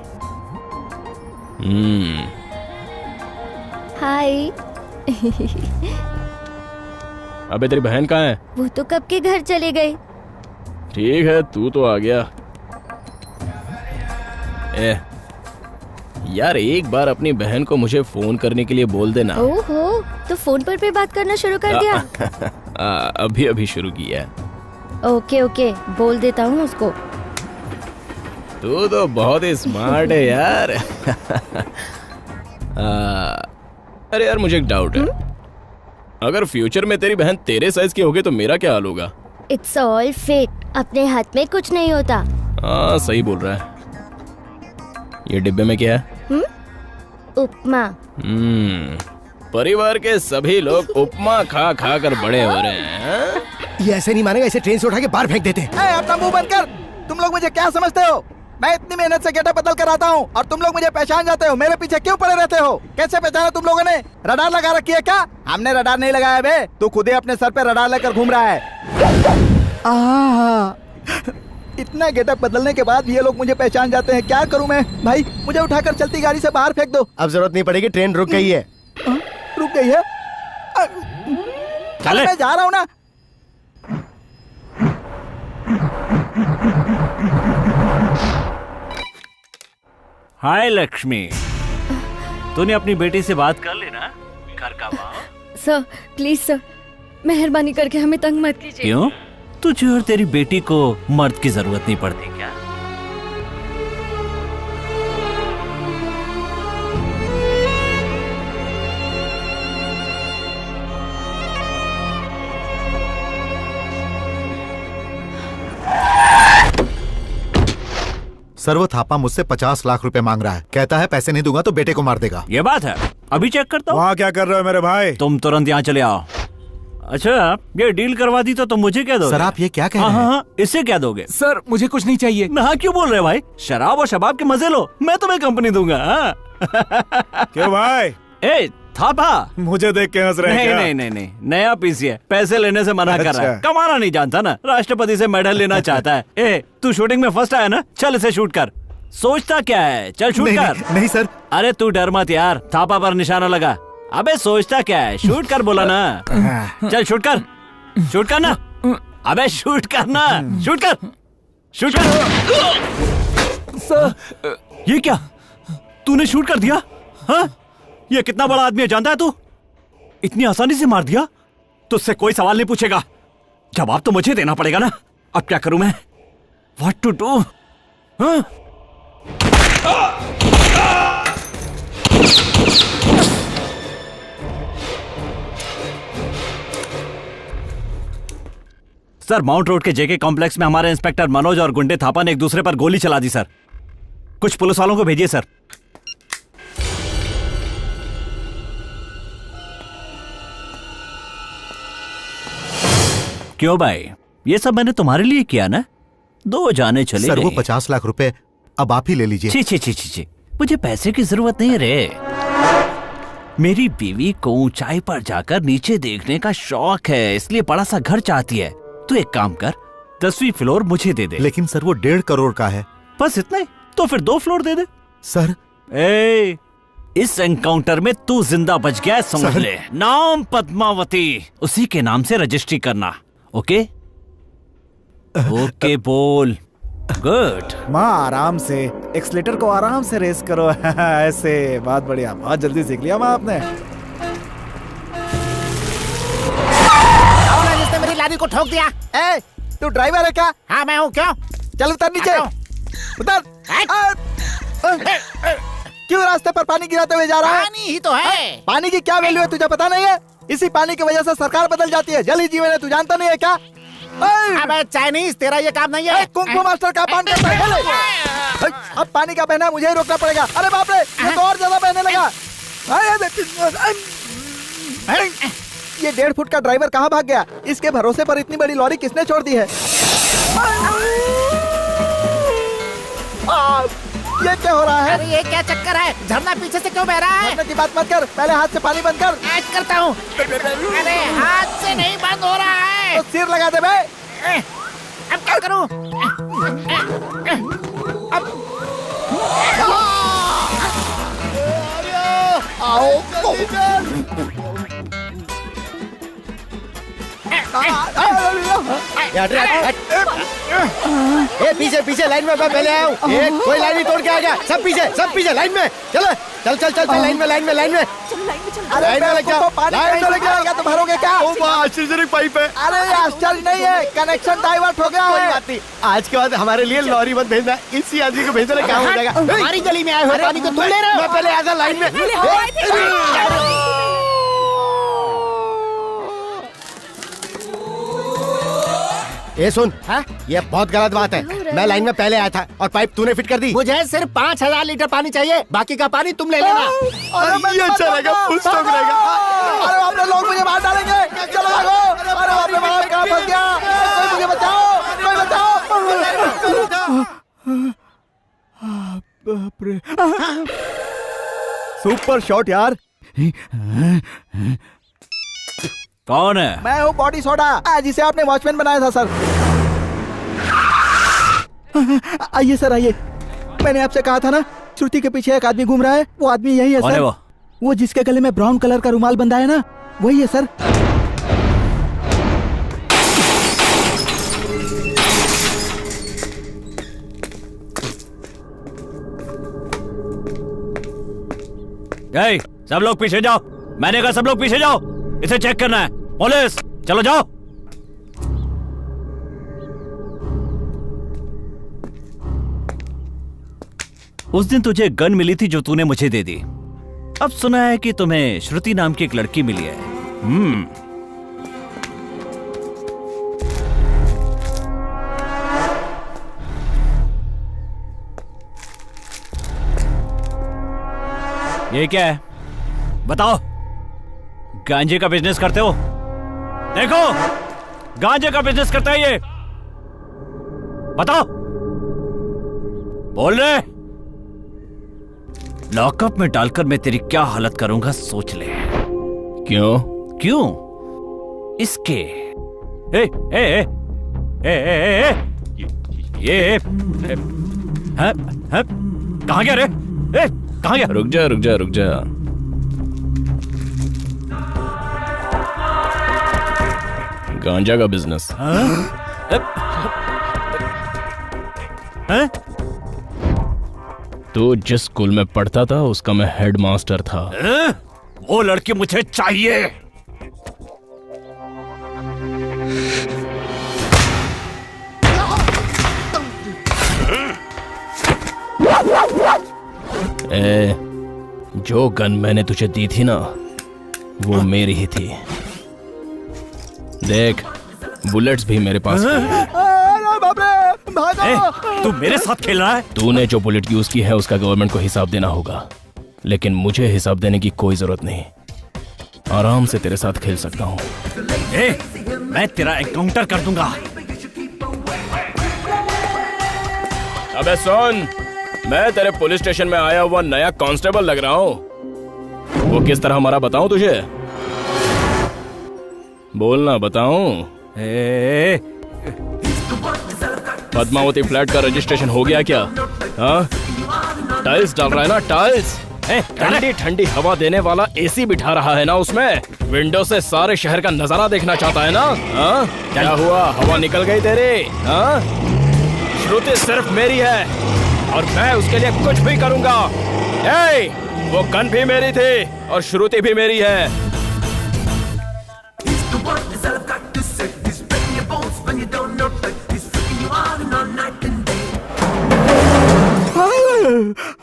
हाय। अबे तेरी बहन कहाँ है? वो तो कब के घर चले गए। ठीक है, तू तो आ गया। यार, एक बार अपनी बहन को मुझे फोन करने के लिए बोल देना। ओहो, तो फोन पर बात करना शुरू कर दिया? अभी अभी शुरू किया। ओके ओके, बोल देता हूँ उसको। तू तो बहुत ही स्मार्ट है यार। अरे यार, मुझे एक डाउट है। अगर फ्यूचर में तेरी बहन तेरे साइज की होगी तो मेरा क्या हाल होगा? इट्स ऑल फेट, अपने हाथ में कुछ नहीं होता। हाँ, सही बोल रहा है। ये डिब्बे में क्या है? उपमा। परिवार के सभी लोग उपमा खा खा कर बड़े हो रहे हैं। ये ऐसे नहीं मानेगा, इसे ट्रेन से उठा के बाहर फेंक देते हैं। अपना मुंह बंद कर। तुम लोग मुझे क्या समझते हो? मैं इतनी मेहनत से गेटअप बदल कर आता हूँ और तुम लोग मुझे पहचान जाते हो। मेरे पीछे क्यों पड़े रहते हो? कैसे पहचाना तुम लोगों ने? रडार लगा रखी है क्या? हमने रडार नहीं लगाया बे, तू खुद ही अपने सर पे रडार लेकर घूम रहा है। इतना गेटअप बदलने के बाद ये लोग मुझे पहचान जाते हैं। क्या करूं मैं? भाई, मुझे उठाकर चलती गाड़ी से बाहर फेंक दो। अब जरूरत नहीं पड़ेगी, ट्रेन रुक गई है। रुक गई है? चल, मैं जा रहा हूँ ना। हाय लक्ष्मी, तूने अपनी बेटी से बात कर लेना। घर का सर, प्लीज सर, मेहरबानी करके हमें तंग मत कीजिए। क्यों? तुझे और तेरी बेटी को मर्द की जरूरत नहीं पड़ती क्या? सर, वो थापा मुझसे 50 लाख रुपए मांग रहा है। कहता है पैसे नहीं दूंगा तो बेटे को मार देगा। ये बात है, अभी चेक करता हूँ। वहाँ क्या कर रहे हो मेरे भाई? तुम तुरंत यहाँ चले आओ। अच्छा, ये डील करवा दी तो तुम मुझे क्या दोगे? सर, आप ये क्या कह रहे हैं? हाँ, इससे क्या दोगे? सर, मुझे कुछ नहीं चाहिए। हाँ, क्यों बोल रहे हो भाई? शराब और शबाब के मजे लो, मैं तुम्हें कंपनी दूंगा। क्यों भाई? ए थापा, मुझे देख के हंस रहे हैं? नहीं नहीं नहीं, नया पीसी है, पैसे लेने से मना कर रहा है। कमाना नहीं जानता ना, राष्ट्रपति से मेडल लेना चाहता है। ए, तू शूटिंग में फर्स्ट आया ना, चल इसे शूट कर। सोचता क्या है, चल शूट कर। नहीं सर। अरे तू डर मत यार, थापा पर निशाना लगा। अबे सोचता क्या है, शूट कर बोला ना। चल शूट कर, शूट कर ना। अबे शूट करना, शूट कर, शूट कर। सर, ये क्या, तूने शूट कर दिया? हाँ, ये कितना बड़ा आदमी है जानता है तू? इतनी आसानी से मार दिया? तुझसे कोई सवाल नहीं पूछेगा, जवाब तो मुझे देना पड़ेगा ना। अब क्या करूं मैं? What to do? हाँ? सर, माउंट रोड के जेके कॉम्प्लेक्स में हमारे इंस्पेक्टर मनोज और गुंडे थापा ने एक दूसरे पर गोली चला दी सर। कुछ पुलिस वालों को भेजिए सर। क्यों भाई, ये सब मैंने तुम्हारे लिए किया ना? 2 जाने चले सर, गए। वो 50 लाख रुपए अब आप ही ले लीजिए। छी छी छी छी छी, मुझे पैसे की जरूरत नहीं रे। मेरी बीवी को ऊंचाई पर जाकर नीचे देखने का शौक है, इसलिए बड़ा सा घर चाहती है। तू एक काम कर, 10वीं फ्लोर मुझे दे दे। लेकिन सर वो 1.5 करोड़ का है। बस इतना ही? तो फिर 2 फ्लोर दे दे। सर इस एनकाउंटर में तू जिंदा बच गया है, समझ ले। नाम पद्मावती, उसी के नाम से रजिस्ट्री करना। ओके ओके बोल। गुड। माँ आराम से, एक्सलेटर को आराम से रेस करो। ऐसे, बहुत बढ़िया, बहुत जल्दी सीख लिया माँ आपने। जिसने मेरी लारी को ठोक दिया। ए, तू ड्राइवर है क्या? हाँ मैं हूँ। क्यों? चल उतर नीचे, उतर। क्यों रास्ते पर पानी गिराते हुए जा रहा है? पानी ही तो है। पानी की क्या वैल्यू है तुझे पता नहीं है? इसी पानी की वजह से सरकार बदल जाती है। जल ही जीवन है, तू जानता नहीं है क्या? अबे चाइनीज, तेरा ये काम नहीं है। कुंग-फू मास्टर का पान करता है। अब पानी का बहना मुझे ही रोकना पड़ेगा। अरे बाप रे, ये तो और ज्यादा बहने लगा। ये 1.5 फुट का ड्राइवर कहाँ भाग गया? इसके भरोसे पर इतनी बड़ी लॉरी किसने छोड़ दी है? ये क्या हो रहा है? अरे ये क्या चक्कर है? झरना पीछे से क्यों बह रहा है? झरने की बात मत कर, पहले हाथ से पानी बंद कर। आज करता हूँ। अरे हाथ से नहीं बंद हो रहा है। तो सिर लगा दे बे। अब क्या करूँ? पीछे पीछे लाइन में, मैं पहले आया हूँ। कोई लाइन नहीं तोड़ के आ गया। सब पीछे लाइन में। चल लाइन में। अरे लाइन में लग जाओ। पानी कहीं लग जाएगा तो भरोगे क्या? आश्चर्यजनक पाइप है। अरे आश्चर्य नहीं है, कनेक्शन डाइवर्ट हो गया है। आज के बाद हमारे लिए लॉरी मत भेजना, इसी आदमी को भेजना काम हो जाएगा। हमारी गली में आए हो, पानी को तुम ले रहे हो। मैं पहले आया था लाइन में। ये सुन, ये बहुत गलत बात है। मैं लाइन में पहले आया था और पाइप तूने फिट कर दी। मुझे सिर्फ 5000 लीटर पानी चाहिए, बाकी का पानी तुम ले लेना। अरे ये अच्छा रहेगा, फुल स्टॉक रहेगा। अरे बाप रे, लोग मुझे मार डालेंगे। चलो भागो। अरे बाप रे, बाप कहाँ फंस गया? कोई मुझे बचाओ, कोई बचाओ। बाप रे, सुपर शॉट यार। कौन है? मैं हूँ बॉडी सोडा, जिसे आपने वॉचमैन बनाया था सर। आइए सर, आइए। मैंने आपसे कहा था ना, श्रुति के पीछे एक आदमी घूम रहा है। वो आदमी यही है सर। वो जिसके गले में ब्राउन कलर का रुमाल बंधा है ना, वही है सर। सब लोग पीछे जाओ। मैंने कहा सब लोग पीछे जाओ, इसे चेक करना है। पुलिस, चलो जाओ। उस दिन तुझे गन मिली थी जो तूने मुझे दे दी। अब सुना है कि तुम्हें श्रुति नाम की एक लड़की मिली है। ये क्या है? बताओ। गांजे का बिजनेस करते हो? देखो, गांजे का बिजनेस करता है ये। बताओ। बोल रहे। लॉकअप में डालकर मैं तेरी क्या हालत करूंगा सोच ले। क्यों? इसके ए, ए, ए, ए, ए, ए, ये कहाँ गया रे? कहाँ गया? रुक जा। गांजा का बिजनेस। तो जिस स्कूल में पढ़ता था उसका मैं हेडमास्टर था। वो लड़की मुझे चाहिए। जो गन मैंने तुझे दी थी ना, वो मेरी ही थी। देख, बुलेट्स भी मेरे पास हैं। बाप रे, भागो। तू मेरे साथ खेल रहा है? तूने जो बुलेट यूज की है उसका गवर्नमेंट को हिसाब देना होगा, लेकिन मुझे हिसाब देने की कोई जरूरत नहीं। आराम से तेरे साथ खेल सकता हूँ। मैं तेरा एनकाउंटर कर दूंगा। अबे सुन, मैं तेरे पुलिस स्टेशन में आया हुआ नया कांस्टेबल लग रहा हूँ। वो किस तरह मरा बताऊं तुझे? बोलना, बताऊं? पद्मावती फ्लैट का रजिस्ट्रेशन हो गया क्या? हाँ? टाइल्स डाल रहा है ना, टाइल्स? ठंडी ठंडी हवा देने वाला एसी बिठा रहा है ना उसमें? विंडो से सारे शहर का नजारा देखना चाहता है ना? हाँ? क्या हुआ, हवा निकल गई तेरी? हाँ? श्रुति सिर्फ मेरी है और मैं उसके लिए कुछ भी करूंगा। वो गन भी मेरी थी और श्रुति भी मेरी है।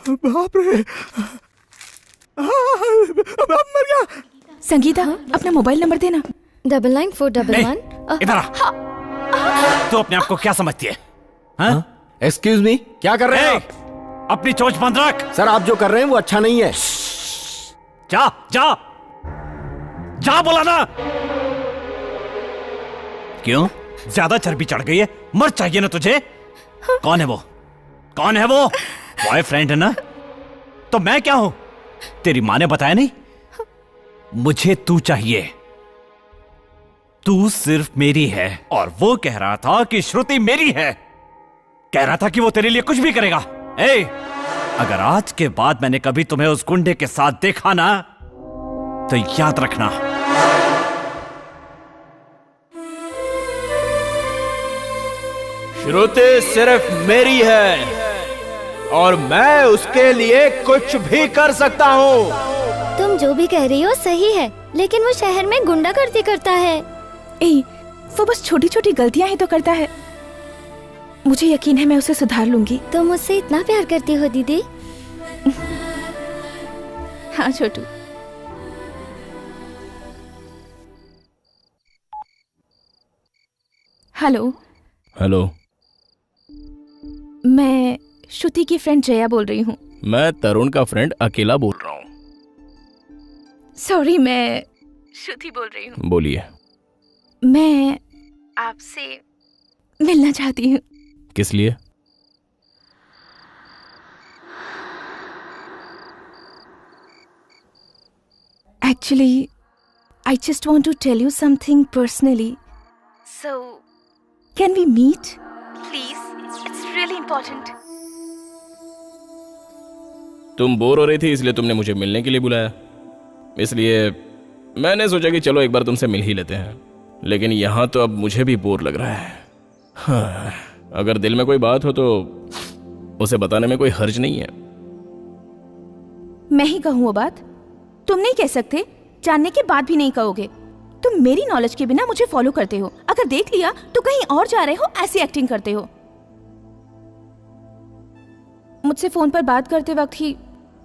बाप रे, मर गया। संगीता, अपना मोबाइल नंबर देना। 994111। इधर आ। तू अपने आप को क्या समझती है? एक्सक्यूज मी, क्या कर रहे हैं आप? अपनी चोंच बंद रख। सर, आप जो कर रहे हैं वो अच्छा नहीं है। जा जा जा, बोला ना। क्यों, ज्यादा चर्बी चढ़ गई है? मर चाहिए ना तुझे? कौन है वो? कौन है वो? बॉयफ्रेंड है ना? तो मैं क्या हूं? तेरी माँ ने बताया नहीं? मुझे तू चाहिए। तू सिर्फ मेरी है। और वो कह रहा था कि श्रुति मेरी है। कह रहा था कि वो तेरे लिए कुछ भी करेगा। अगर आज के बाद मैंने कभी तुम्हें उस गुंडे के साथ देखा ना, तो याद रखना, श्रुति सिर्फ मेरी है और मैं उसके लिए कुछ भी कर सकता हूँ। तुम जो भी कह रही हो सही है, लेकिन वो शहर में गुंडागर्दी करता है। वो बस छोटी छोटी गलतियां ही तो करता है। मुझे यकीन है मैं उसे सुधार लूंगी। तुम मुझसे इतना प्यार करती हो दीदी? हाँ छोटू। हेलो। हेलो, मैं श्रुति की फ्रेंड जया बोल रही हूँ। मैं तरुण का फ्रेंड अकेला बोल रहा हूँ। सॉरी, मैं श्रुति बोल रही हूँ। बोलिए। मैं आपसे मिलना चाहती हूँ। किस लिए? Actually, I just want to tell you something personally. So, can we meet? Please, it's really important. तुम बोर हो रही थी इसलिए तुमने मुझे मिलने के लिए बुलाया। इसलिए मैंने सोचा कि चलो एक बार तुमसे मिल ही लेते हैं। लेकिन यहाँ तो अब मुझे भी बोर लग रहा है। हाँ, अगर दिल में कोई बात हो तो उसे बताने में कोई हर्ज नहीं है। मैं ही कहूँ वो बात? तुम नहीं कह सकते, जानने के बाद भी नहीं कहोगे। तुम मेरी नॉलेज के बिना मुझे फॉलो करते हो। अगर देख लिया तो कहीं और जा रहे हो, ऐसी एक्टिंग करते हो। मुझसे फोन पर बात करते वक्त ही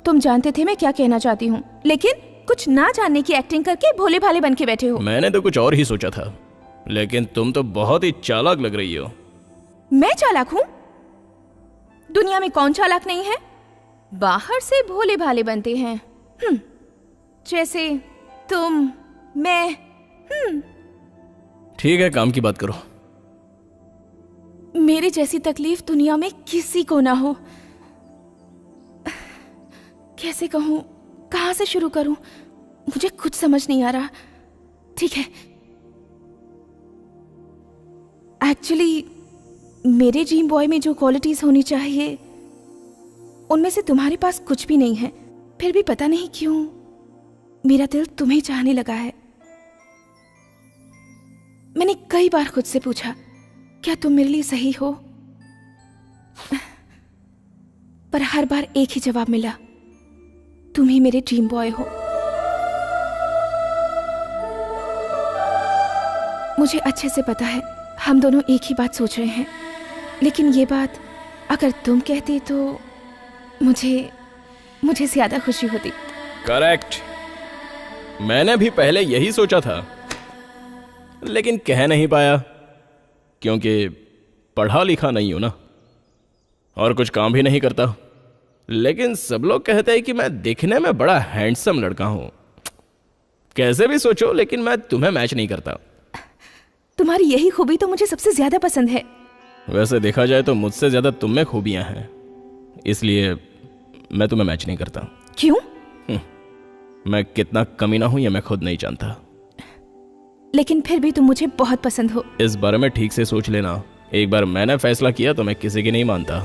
तुम जानते थे मैं क्या कहना चाहती हूँ, लेकिन कुछ ना जानने की एक्टिंग करके भोले भाले बन के बैठे हो। मैंने तो कुछ और ही सोचा था, लेकिन तुम तो बहुत ही चालाक लग रही हो। मैं चालाक हूँ? दुनिया में कौन चालाक नहीं है? बाहर से भोले भाले बनते हैं, जैसे तुम, मैं। ठीक है, काम की बात करो। मेरी जैसी तकलीफ दुनिया में किसी को ना हो। कैसे कहूं, कहां से शुरू करूं, मुझे कुछ समझ नहीं आ रहा। ठीक है, एक्चुअली मेरे ड्रीम बॉय में जो क्वालिटीज होनी चाहिए उनमें से तुम्हारे पास कुछ भी नहीं है। फिर भी पता नहीं क्यों मेरा दिल तुम्हें चाहने लगा है। मैंने कई बार खुद से पूछा, क्या तुम मेरे लिए सही हो? पर हर बार एक ही जवाब मिला, तुम ही मेरे ड्रीम बॉय हो। मुझे अच्छे से पता है हम दोनों एक ही बात सोच रहे हैं, लेकिन ये बात अगर तुम कहती तो मुझे ज्यादा खुशी होती। करेक्ट, मैंने भी पहले यही सोचा था, लेकिन कह नहीं पाया। क्योंकि पढ़ा लिखा नहीं हूं ना, और कुछ काम भी नहीं करता। लेकिन सब लोग कहते हैं कि मैं दिखने में बड़ा हैंडसम लड़का हूं। कैसे भी सोचो, लेकिन मैं तुम्हें मैच नहीं करता। तुम्हारी यही खूबी तो मुझे सबसे ज्यादा पसंद है। वैसे देखा जाए तो मुझसे ज्यादा तुम में खूबियां हैं, इसलिए मैं तुम्हें मैच नहीं करता। क्यों? मैं कितना कमीना हूं ये मैं खुद नहीं जानता। लेकिन फिर भी तुम मुझे बहुत पसंद हो। इस बारे में ठीक से सोच लेना। एक बार मैंने फैसला किया तो मैं किसी की नहीं मानता।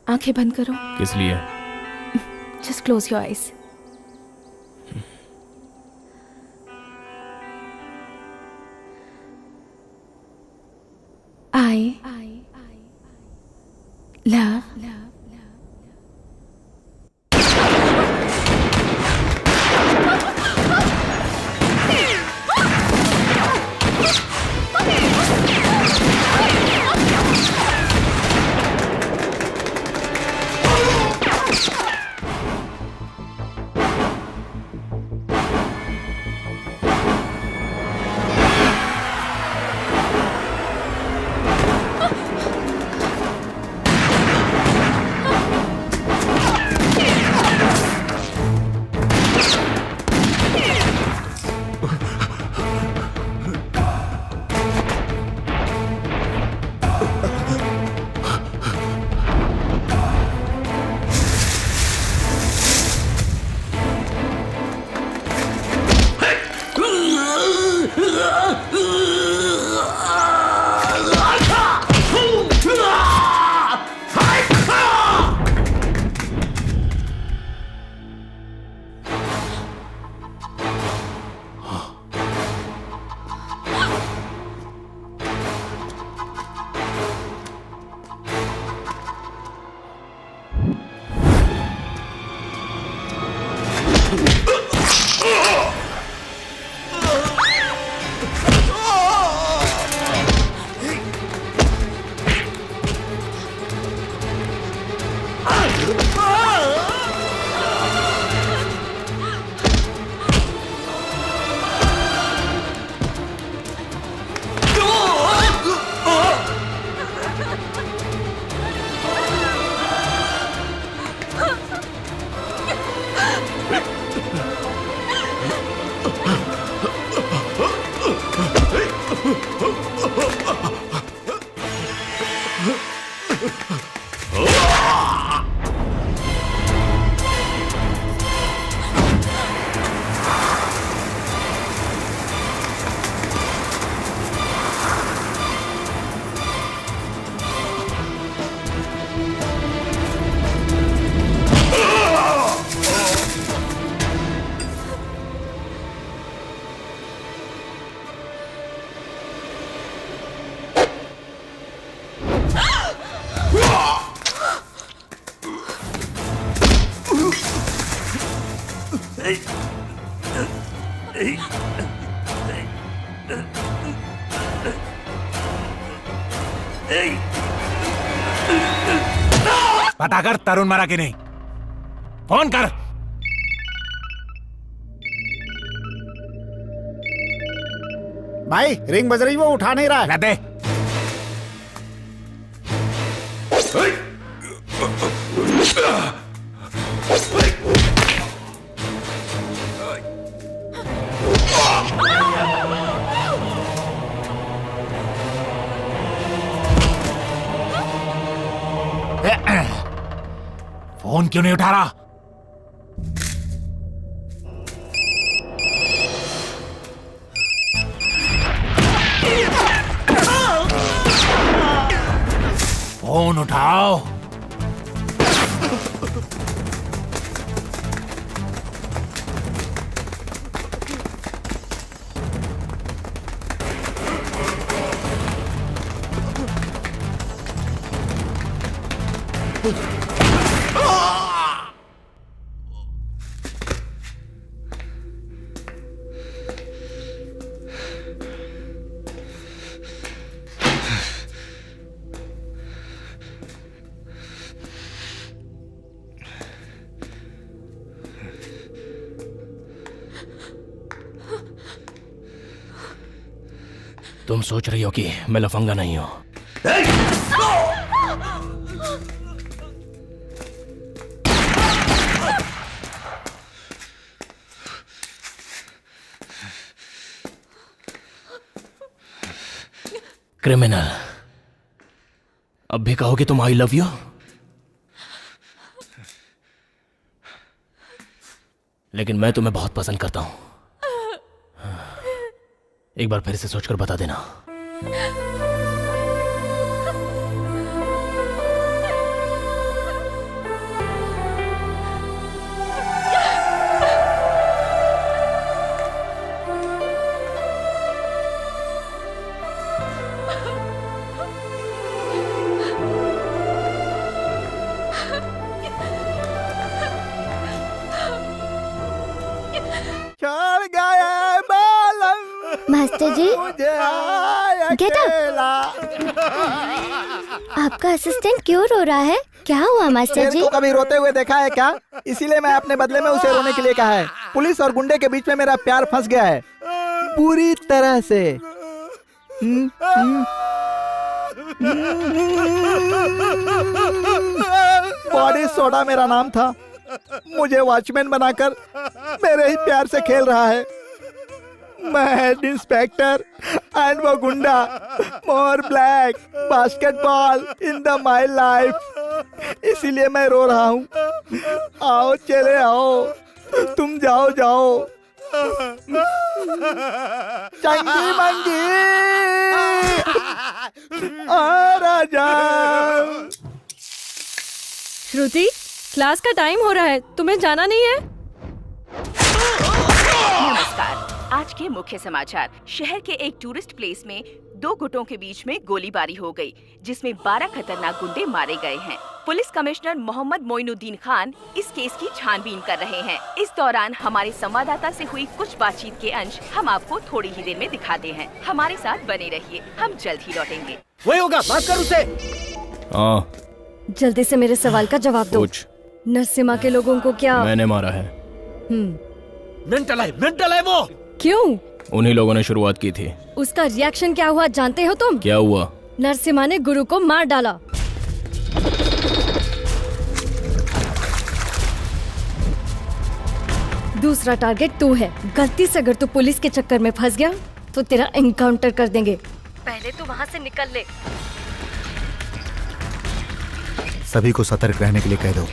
आंखें बंद करो। किस लिए? Just close your eyes. I love पता कर तरुण मरा कि नहीं। फोन कर। भाई रिंग बज रही, वो उठा नहीं रहा है। दे। फोन क्यों नहीं उठा रहा? फोन उठाओ। तुम सोच रही हो कि मैं लफंगा नहीं हूं। क्रिमिनल, अब भी कहोगे तुम आई लव यू? लेकिन मैं तुम्हें बहुत पसंद करता हूं। एक बार फिर से सोचकर बता देना। चढ़ गया बालम मास्टर जी, गेट अप। आपका असिस्टेंट क्यों रो रहा है? क्या हुआ मास्टर जी? को कभी रोते हुए देखा है क्या? इसीलिए मैं अपने बदले में उसे रोने के लिए कहा है। पुलिस और गुंडे के बीच में मेरा प्यार फंस गया है पूरी तरह से। बॉडी सोडा मेरा नाम था। मुझे वॉचमैन बनाकर मेरे ही प्यार से खेल रहा है। मैं हेड इंस्पेक्टर एंड वो गुंडा। More black basketball in the my life. इसीलिए मैं रो रहा हूँ। आओ चले आओ, तुम जाओ जाओ। चंगी मंगी आ राजा। श्रुति, क्लास का टाइम हो रहा है, तुम्हें जाना नहीं है? नमस्कार। आज के मुख्य समाचार। शहर के एक टूरिस्ट प्लेस में दो गुटों के बीच में गोलीबारी हो गई, जिसमें 12 खतरनाक गुंडे मारे गए हैं। पुलिस कमिश्नर मोहम्मद मोइनुद्दीन खान इस केस की छानबीन कर रहे हैं। इस दौरान हमारे संवाददाता से हुई कुछ बातचीत के अंश हम आपको थोड़ी ही देर में दिखाते हैं। हमारे साथ बने रहिए, हम जल्द ही लौटेंगे। वही होगा, बात कर उससे। जल्दी से मेरे सवाल का जवाब दो। नरसिम्हा के लोगों को क्या मैंने मारा है? मेंटल है वो। क्यों? उन्हीं लोगों ने शुरुआत की थी। उसका रिएक्शन क्या हुआ जानते हो तुम? क्या हुआ? नरसिम्हा ने गुरु को मार डाला। दूसरा टारगेट तू है। गलती से अगर तू पुलिस के चक्कर में फंस गया तो तेरा एनकाउंटर कर देंगे। पहले तू वहाँ से निकल ले। सभी को सतर्क रहने के लिए कह दो।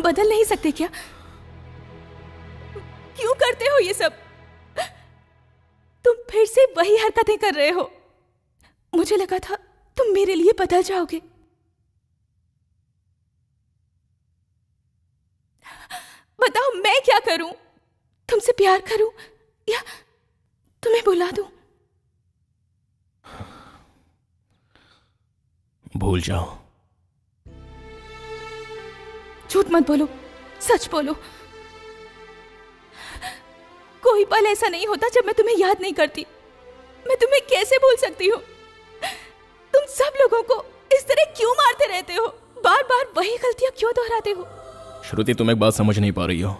बदल नहीं सकते क्या? क्यों करते हो ये सब? तुम फिर से वही हरकतें कर रहे हो। मुझे लगा था तुम मेरे लिए बदल जाओगे। बताओ मैं क्या करूं? तुमसे प्यार करूं या तुम्हें बुला दूं? भूल जाओ। झूठ मत बोलो, सच बोलो। कोई पल ऐसा नहीं होता जब मैं तुम्हें याद नहीं करती। मैं तुम्हें कैसे भूल सकती हूँ? तुम सब लोगों को इस तरह क्यों मारते रहते हो? बार बार वही गलतियां क्यों दोहराते हो? श्रुति, तुम एक बात समझ नहीं पा रही हो।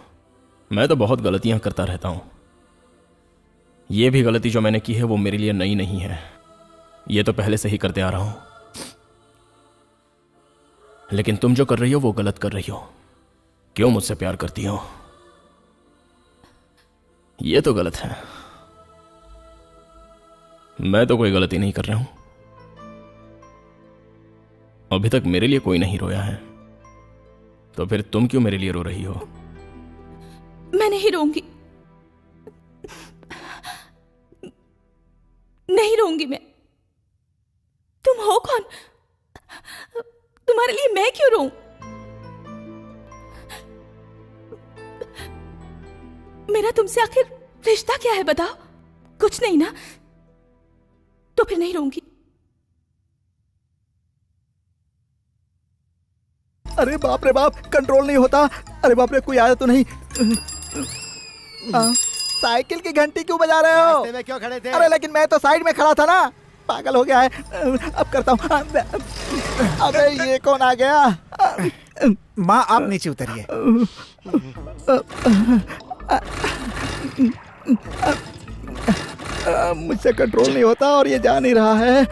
मैं तो बहुत गलतियां करता रहता हूं। यह भी गलती जो मैंने की है वो मेरे लिए नई नहीं है। ये तो पहले से ही करते आ रहा हूं। लेकिन तुम जो कर रही हो वो गलत कर रही हो। क्यों मुझसे प्यार करती हो? ये तो गलत है। मैं तो कोई गलती नहीं कर रहा हूं। अभी तक मेरे लिए कोई नहीं रोया है, तो फिर तुम क्यों मेरे लिए रो रही हो? मैं नहीं रोऊंगी, नहीं रोऊंगी मैं। तुम हो कौन? तुम्हारे लिए मैं क्यों रोऊं? मेरा तुमसे आखिर रिश्ता क्या है बताओ? कुछ नहीं ना? तो फिर नहीं रोऊंगी। अरे बाप रे बाप, कंट्रोल नहीं होता। अरे बाप रे, कोई आया तो नहीं? साइकिल की घंटी क्यों बजा रहे हो? रास्ते में क्यों खड़े थे? अरे लेकिन मैं तो साइड में खड़ा था ना। पागल हो गया है। अब करता हूँ। अबे ये कौन आ गया? माँ आप नीचे उतरिए। मुझसे कंट्रोल नहीं होता और ये जा नहीं रहा है।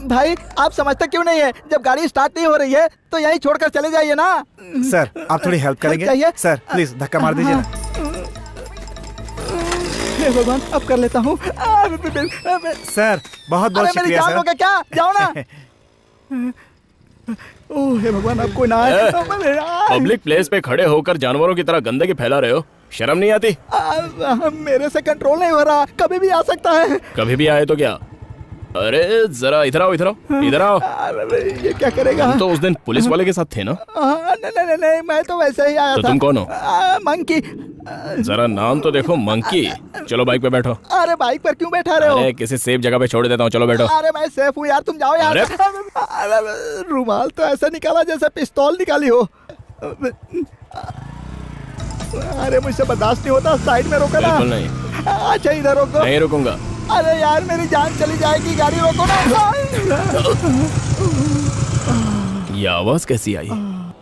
भाई आप समझते क्यों नहीं है? जब गाड़ी स्टार्ट नहीं हो रही है तो यहीं छोड़कर चले जाइए ना। सर आप थोड़ी हेल्प करेंगे? चाहिए? सर प्लीज धक्का मार दीजिए ना। हे भगवान, अब कर लेता हूँ। सर बहुत बहुत मेरी शुक्रिया जान लोगे क्या? जाओ ना। ओह हे भगवान, अब कोई ना आए। पब्लिक प्लेस पे खड़े होकर जानवरों की तरह गंदगी फैला रहे हो। शर्म नहीं आती? मेरे से कंट्रोल नहीं हो रहा। कभी भी आ सकता है। कभी भी आए तो क्या? अरे जरा इधर आओ, इधर आओ, इधर आओ। ये क्या करेगा? तुम तो उस दिन पुलिस वाले के साथ थे ना? नहीं, मैं तो वैसे ही आया तो था। तुम कौन हो? मंकी। जरा नाम तो देखो, मंकी। चलो बाइक पे बैठो। अरे बाइक पर क्यों बैठा रहे हो? अरे किसी सेफ जगह पे छोड़ देता हूँ, चलो बैठो। अरे मैं सेफ हूँ यार, तुम जाओ यार। अरे रुमाल तो ऐसा निकाला जैसे पिस्तौल निकाली हो। अरे मुझसे बर्दाश्त नहीं होता। साइड में रोको ना। बिल्कुल नहीं। अच्छा इधर रोको। नहीं रुकूंगा। अरे यार मेरी जान चली जाएगी, गाड़ी रोको ना। ये आवाज कैसी आई?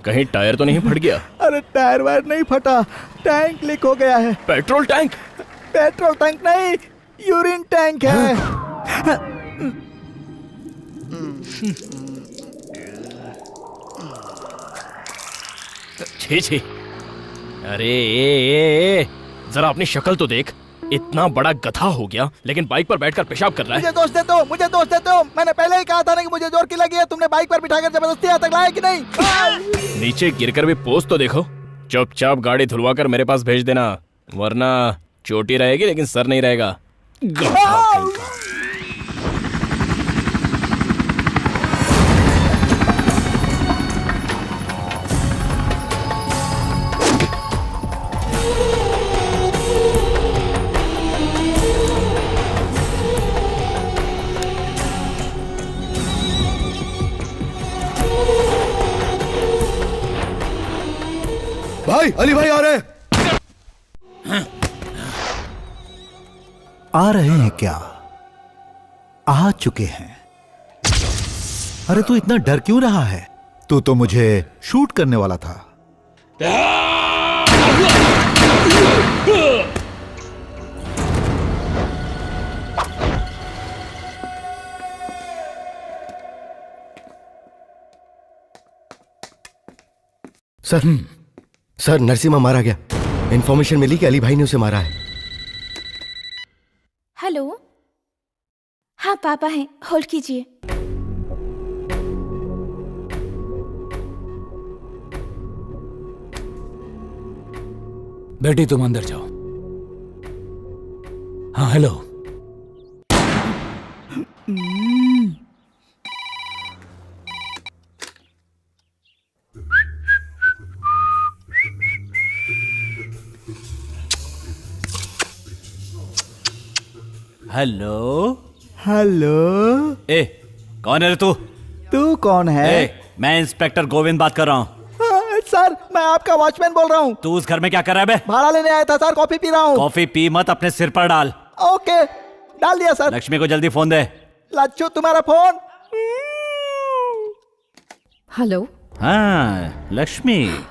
कहीं टायर तो नहीं फट गया? अरे टायर वायर नहीं फटा, टैंक लीक हो गया है। Petrol tank? पेट्रोल टैंक नहीं, यूरिन टैंक है। छी छी। अरे ए, जरा अपनी शक्ल तो देख। इतना बड़ा गधा हो गया लेकिन बाइक पर बैठकर पेशाब कर रहा है। मुझे दोष देते हो, मुझे दोष देते हो। मैंने पहले ही कहा था ना कि मुझे जोर की लगी है। तुमने बाइक पर बिठाकर जबरदस्ती यहाँ तक लाया कि नहीं? नीचे गिरकर भी पोज तो देखो। चुपचाप गाड़ी धुलवाकर मेरे पास भेज देना, वरना चोटी रहेगी लेकिन सर नहीं रहेगा। भाई अली भाई आ रहे हैं। आ रहे हैं क्या? आ चुके हैं। अरे तू इतना डर क्यों रहा है? तू तो मुझे शूट करने वाला था। सर नरसिम्हा मारा गया। इंफॉर्मेशन मिली कि अली भाई ने उसे मारा है। हेलो, हाँ पापा हैं, होल्ड कीजिए। बेटी तुम अंदर जाओ। हाँ हेलो। Hello hello. ए कौन है रे तू? तू कौन है? मैं इंस्पेक्टर गोविंद बात कर रहा हूँ। सर मैं आपका वॉचमैन बोल रहा हूँ। तू उस घर में क्या कर रहा है बे? भाड़ा लेने आया था सर, कॉफी पी रहा हूँ। कॉफी पी मत, अपने सिर पर डाल। ओके डाल दिया सर। लक्ष्मी को जल्दी फोन दे। लच्छू तुम्हारा फोन। हेलो। हाँ लक्ष्मी,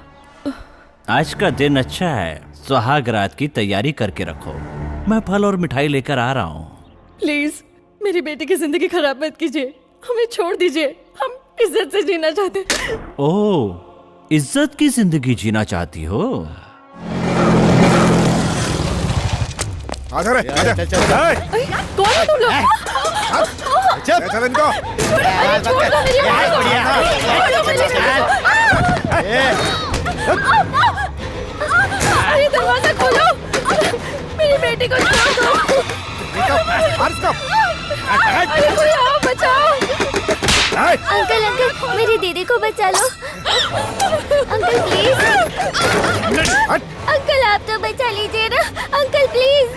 आज का दिन अच्छा है, सुहाग रात की तैयारी करके रखो। मैं फल और मिठाई लेकर आ रहा हूँ। प्लीज मेरी बेटी की जिंदगी खराब मत कीजिए, हमें छोड़ दीजिए, हम इज्जत से जीना चाहते हैं। ओह, इज्जत की जिंदगी जीना चाहती हो? आजा रे, आजा। कौन है तुम लोग? चल इनको। अरे छोड़ दो मेरी अरे दरवाजा खोलो, मेरी बेटी को छोड़ दो। अरे कोई आओ, बचाओ। अंकल अंकल मेरी दीदी को बचा लो। Uncle please. अंकल आप तो बचा लीजिए ना अंकल प्लीज।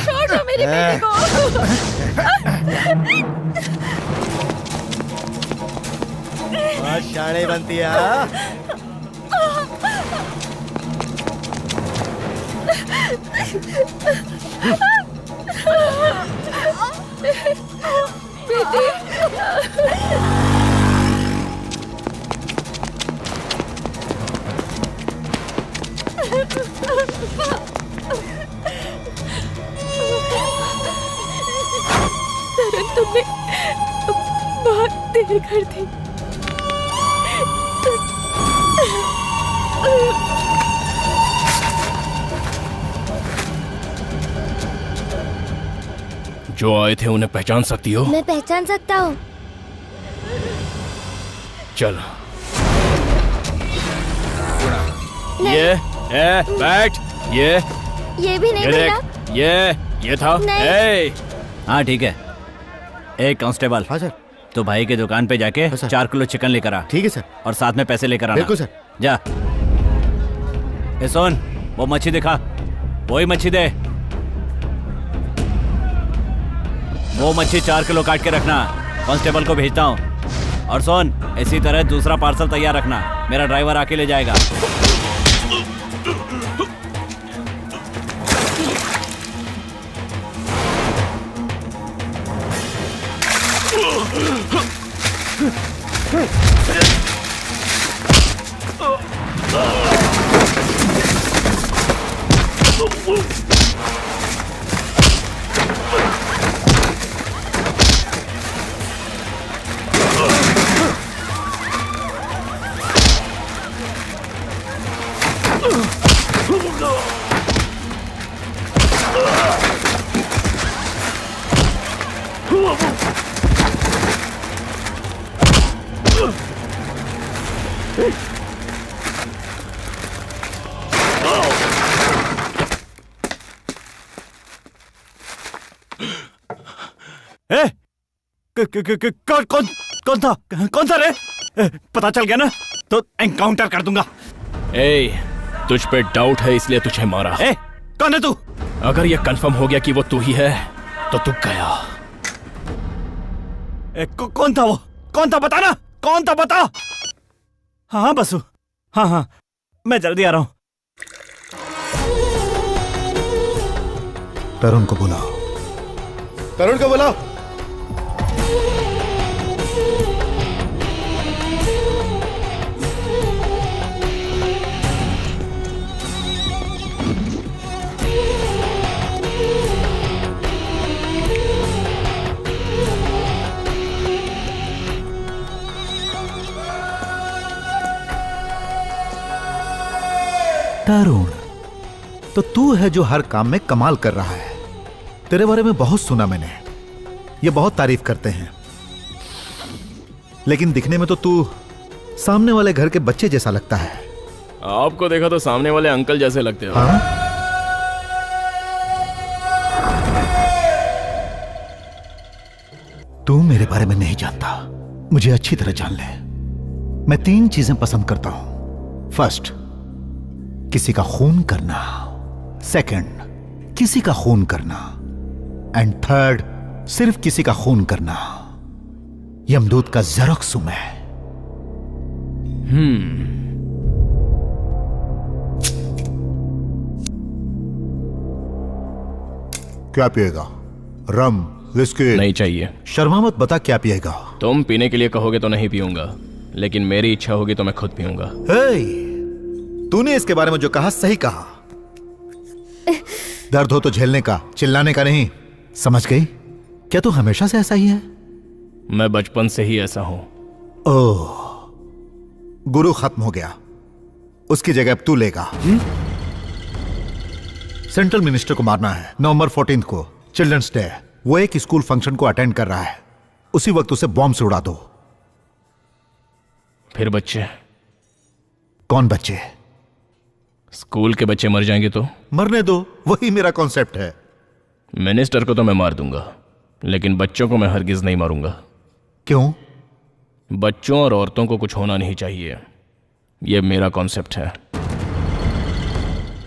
छोड़ दो मेरी बेटी को। शाणे बनती है। तरन तुमने बहुत देर कर दी। जो आए थे उन्हें पहचान सकती हो? मैं पहचान सकता हूँ। चल। बैठ। ये भी नहीं मिला। ये था। हाँ ठीक है। एक कांस्टेबल। हाँ सर। तो भाई के दुकान पे जाके 4 किलो चिकन लेकर आ। ठीक है सर। और साथ में पैसे लेकर आना। बिल्कुल सर। जा। ए सोन, वो मच्छी दिखा, वही मच्छी दे। वो मच्छी 4 किलो काट के रखना, कांस्टेबल को भेजता हूँ। और सोन, इसी तरह दूसरा पार्सल तैयार रखना, मेरा ड्राइवर आके ले जाएगा। कौन था रे? पता चल गया ना तो एनकाउंटर कर दूंगा। तुझ पे डाउट है इसलिए तुझे मारा। कौन है तू? अगर ये कंफर्म हो गया कि वो तू ही है तो तू गया। कौन था वो? कौन था बताना, कौन था बता। हाँ बसु, हाँ मैं जल्दी आ रहा हूं। तरुण को बुलाओ। तरुण को बुलाओ। तरुण, तो तू है जो हर काम में कमाल कर रहा है। तेरे बारे में बहुत सुना मैंने, ये बहुत तारीफ करते हैं, लेकिन दिखने में तो तू सामने वाले घर के बच्चे जैसा लगता है। आपको देखा तो सामने वाले अंकल जैसे लगते हो। हाँ? तू मेरे बारे में नहीं जानता, मुझे अच्छी तरह जान ले। मैं 3 चीजें पसंद करता हूं। फर्स्ट, किसी का खून करना। सेकंड, किसी का खून करना। एंड थर्ड, सिर्फ किसी का खून करना। यमदूत का जेरोक्स हूं मैं। क्या पिएगा? रम, विस्की? नहीं चाहिए। शर्मा मत, बता क्या पिएगा? तुम पीने के लिए कहोगे तो नहीं पीऊंगा, लेकिन मेरी इच्छा होगी तो मैं खुद पीऊंगा। तूने इसके बारे में जो कहा सही कहा। दर्द हो तो झेलने का, चिल्लाने का नहीं। समझ गई? क्या तू हमेशा से ऐसा ही है? मैं बचपन से ही ऐसा हूं। ओह, गुरु खत्म हो गया, उसकी जगह अब तू लेगा। सेंट्रल मिनिस्टर को मारना है नवंबर 14 को, चिल्ड्रंस डे। वो एक स्कूल फंक्शन को अटेंड कर रहा है, उसी वक्त उसे बॉम्ब से उड़ा दो। फिर बच्चे? कौन बच्चे? स्कूल के बच्चे मर जाएंगे तो? मरने दो, वही मेरा कॉन्सेप्ट है। मिनिस्टर को तो मैं मार दूंगा, लेकिन बच्चों को मैं हरगिज नहीं मारूंगा। क्यों? बच्चों और औरतों को कुछ होना नहीं चाहिए, यह मेरा कॉन्सेप्ट है।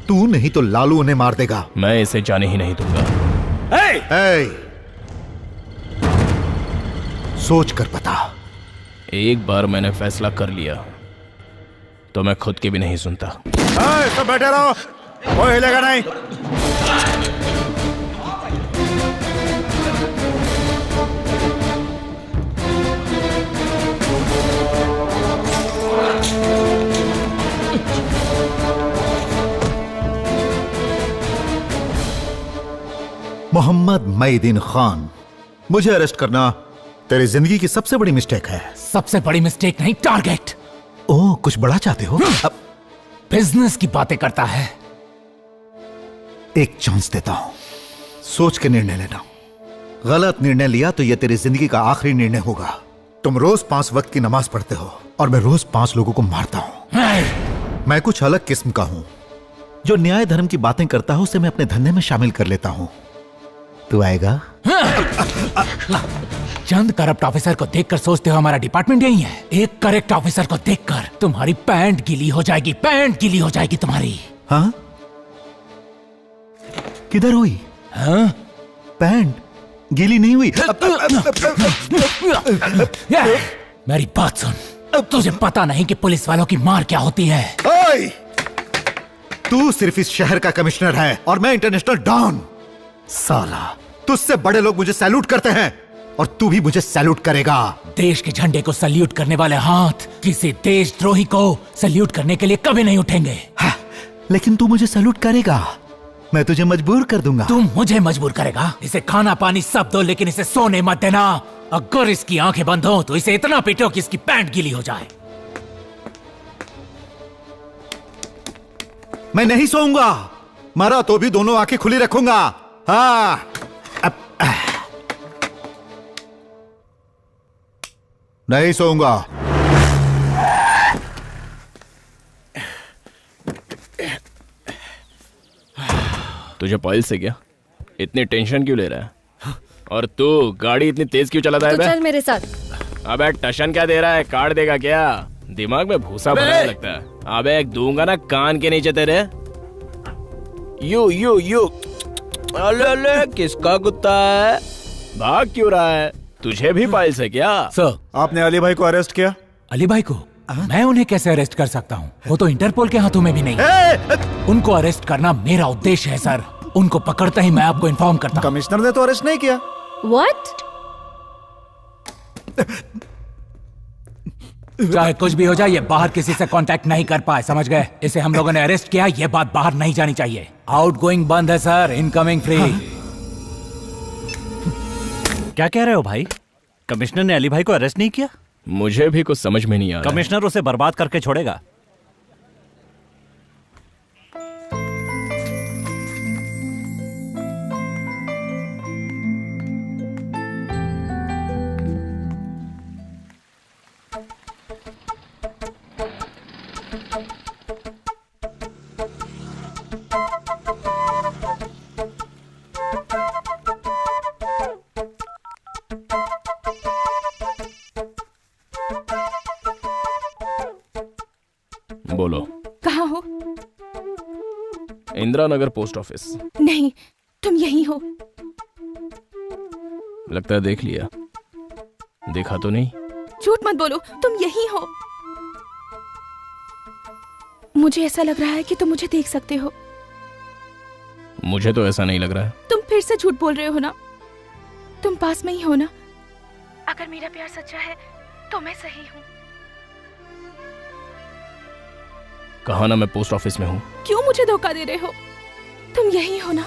तू नहीं तो लालू उन्हें मार देगा। मैं इसे जाने ही नहीं दूंगा। सोच कर बता। एक बार मैंने फैसला कर लिया तो मैं खुद की भी नहीं सुनता। सब बैठे रहो, कोई हिलेगा नहीं। मोहम्मद मईदीन खान, मुझे अरेस्ट करना तेरी जिंदगी की सबसे बड़ी मिस्टेक है। सबसे बड़ी मिस्टेक नहीं, टारगेट। ओह, कुछ बड़ा चाहते हो? अब बिजनेस की बातें करता है। एक चांस देता हूं, सोच के निर्णय लेना। गलत निर्णय लिया तो यह तेरी जिंदगी का आखिरी निर्णय होगा। तुम रोज 5 वक्त की नमाज पढ़ते हो और मैं रोज 5 लोगों को मारता हूं। मैं कुछ अलग किस्म का हूं। जो न्याय धर्म की बातें करता हूं उसे मैं अपने धंधे में शामिल कर लेता हूं। तू आएगा? चंद करप्ट ऑफिसर को देखकर सोचते हो हमारा डिपार्टमेंट यही है? एक करेक्ट ऑफिसर को देखकर तुम्हारी पैंट गीली हो जाएगी, पैंट गीली हो जाएगी तुम्हारी। हाँ? किधर हुई? हाँ? पैंट गीली नहीं हुई। मेरी बात सुन, तुझे पता नहीं कि पुलिस वालों की मार क्या होती है? तू सिर्फ इस शहर का कमिश्नर है और मैं इंटरनेशनल डॉन। साला, तुझसे बड़े लोग मुझे सैल्यूट करते हैं और तू भी मुझे सैल्यूट करेगा। देश के झंडे को सैल्यूट करने वाले हाथ किसी देशद्रोही को सैल्यूट करने के लिए कभी नहीं उठेंगे। हाँ, लेकिन तू मुझे सैल्यूट करेगा, मैं तुझे मजबूर कर दूंगा। तू मुझे मजबूर करेगा? इसे खाना पानी सब दो, लेकिन इसे सोने मत देना। अगर इसकी आंखें बंद हो तो इसे इतना पीटो कि इसकी पैंट गीली हो जाए। मैं नहीं सोऊंगा, मरा तो भी दोनों आंखें खुली रखूंगा। हाँ, नहीं सोऊंगा। तुझे पाइल्स से क्या इतनी टेंशन क्यों ले रहा है? और तू गाड़ी इतनी तेज क्यों चलाता है? तो चल मेरे साथ। अबे टशन क्या दे रहा है? काट देगा क्या? दिमाग में भूसा भरा लगता है। अबे दूंगा ना कान के नीचे तेरे। यू अले किसका कुत्ता है? भाग क्यों रहा है? तुझे भी पाइल्स है क्या? सर, आपने अली भाई को अरेस्ट किया? अली भाई को? मैं उन्हें कैसे अरेस्ट कर सकता हूँ? वो तो इंटरपोल के हाथों में भी नहीं। उनको अरेस्ट करना मेरा उद्देश्य है सर। उनको पकड़ते ही मैं आपको इन्फॉर्म करता हूँ। कमिश्नर ने तो अरेस्ट नहीं किया। What? चाहे कुछ भी हो जाए, ये बाहर किसी से कांटेक्ट नहीं कर पाए, समझ गए? इसे हम लोगों ने अरेस्ट किया, ये बात बाहर नहीं जानी चाहिए। आउटगोइंग बंद है सर, इनकमिंग फ्री। क्या कह रहे हो भाई? कमिश्नर ने अली भाई को अरेस्ट नहीं किया? मुझे भी कुछ समझ में नहीं आ रहा। कमिश्नर उसे बर्बाद करके छोड़ेगा। बोलो। कहाँ हो? Indira Nagar post office. नहीं, तुम यहीं हो। लगता है देख लिया। देखा तो नहीं? झूठ मत बोलो, तुम यहीं हो। मुझे ऐसा लग रहा है कि तुम मुझे देख सकते हो। मुझे तो ऐसा नहीं लग रहा है। तुम फिर से झूठ बोल रहे हो ना? तुम पास में ही हो ना? अगर मेरा प्यार सच्चा है तो मैं सही हूँ। कहा ना मैं पोस्ट ऑफिस में हूँ। क्यों मुझे धोखा दे रहे हो? तुम यही हो ना?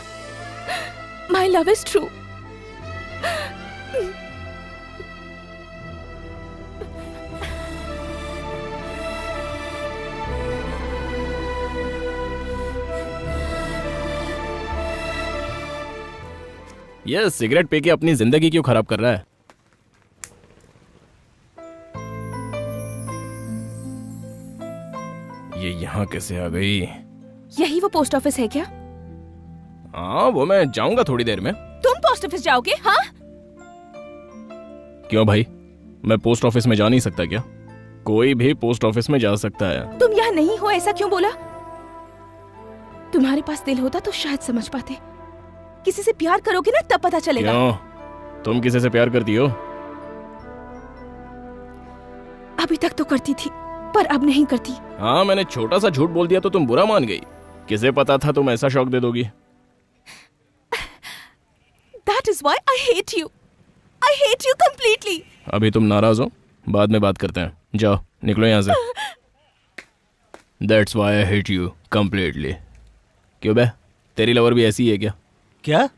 My love is true. ये सिगरेट पी के अपनी जिंदगी क्यों खराब कर रहा है? ये यहाँ कैसे आ गई? यही वो पोस्ट ऑफिस है क्या? हाँ, वो मैं जाऊंगा थोड़ी देर में। तुम पोस्ट ऑफिस जाओगे? हाँ? क्यों भाई, मैं पोस्ट ऑफिस में जा नहीं सकता क्या? कोई भी पोस्ट ऑफिस में जा सकता है। तुम यहाँ नहीं हो ऐसा क्यों बोला? तुम्हारे पास दिल होता तो शायद समझ पाते। किसी से प्यार करोगे ना तब पता चलेगा। क्यों? तुम किसी से प्यार करती हो? अभी तक तो करती थी, पर अब नहीं करती। हाँ, मैंने छोटा सा झूठ बोल दिया तो तुम बुरा मान गई। किसे पता था तुम ऐसा शौक दे दोगी। That is why I hate you. I hate you completely. अभी तुम नाराज हो, बाद में बात करते हैं। जाओ, निकलो यहाँ से। That's why I hate you completely. क्यों बे, तेरी लवर भी ऐसी है क्या? क्या?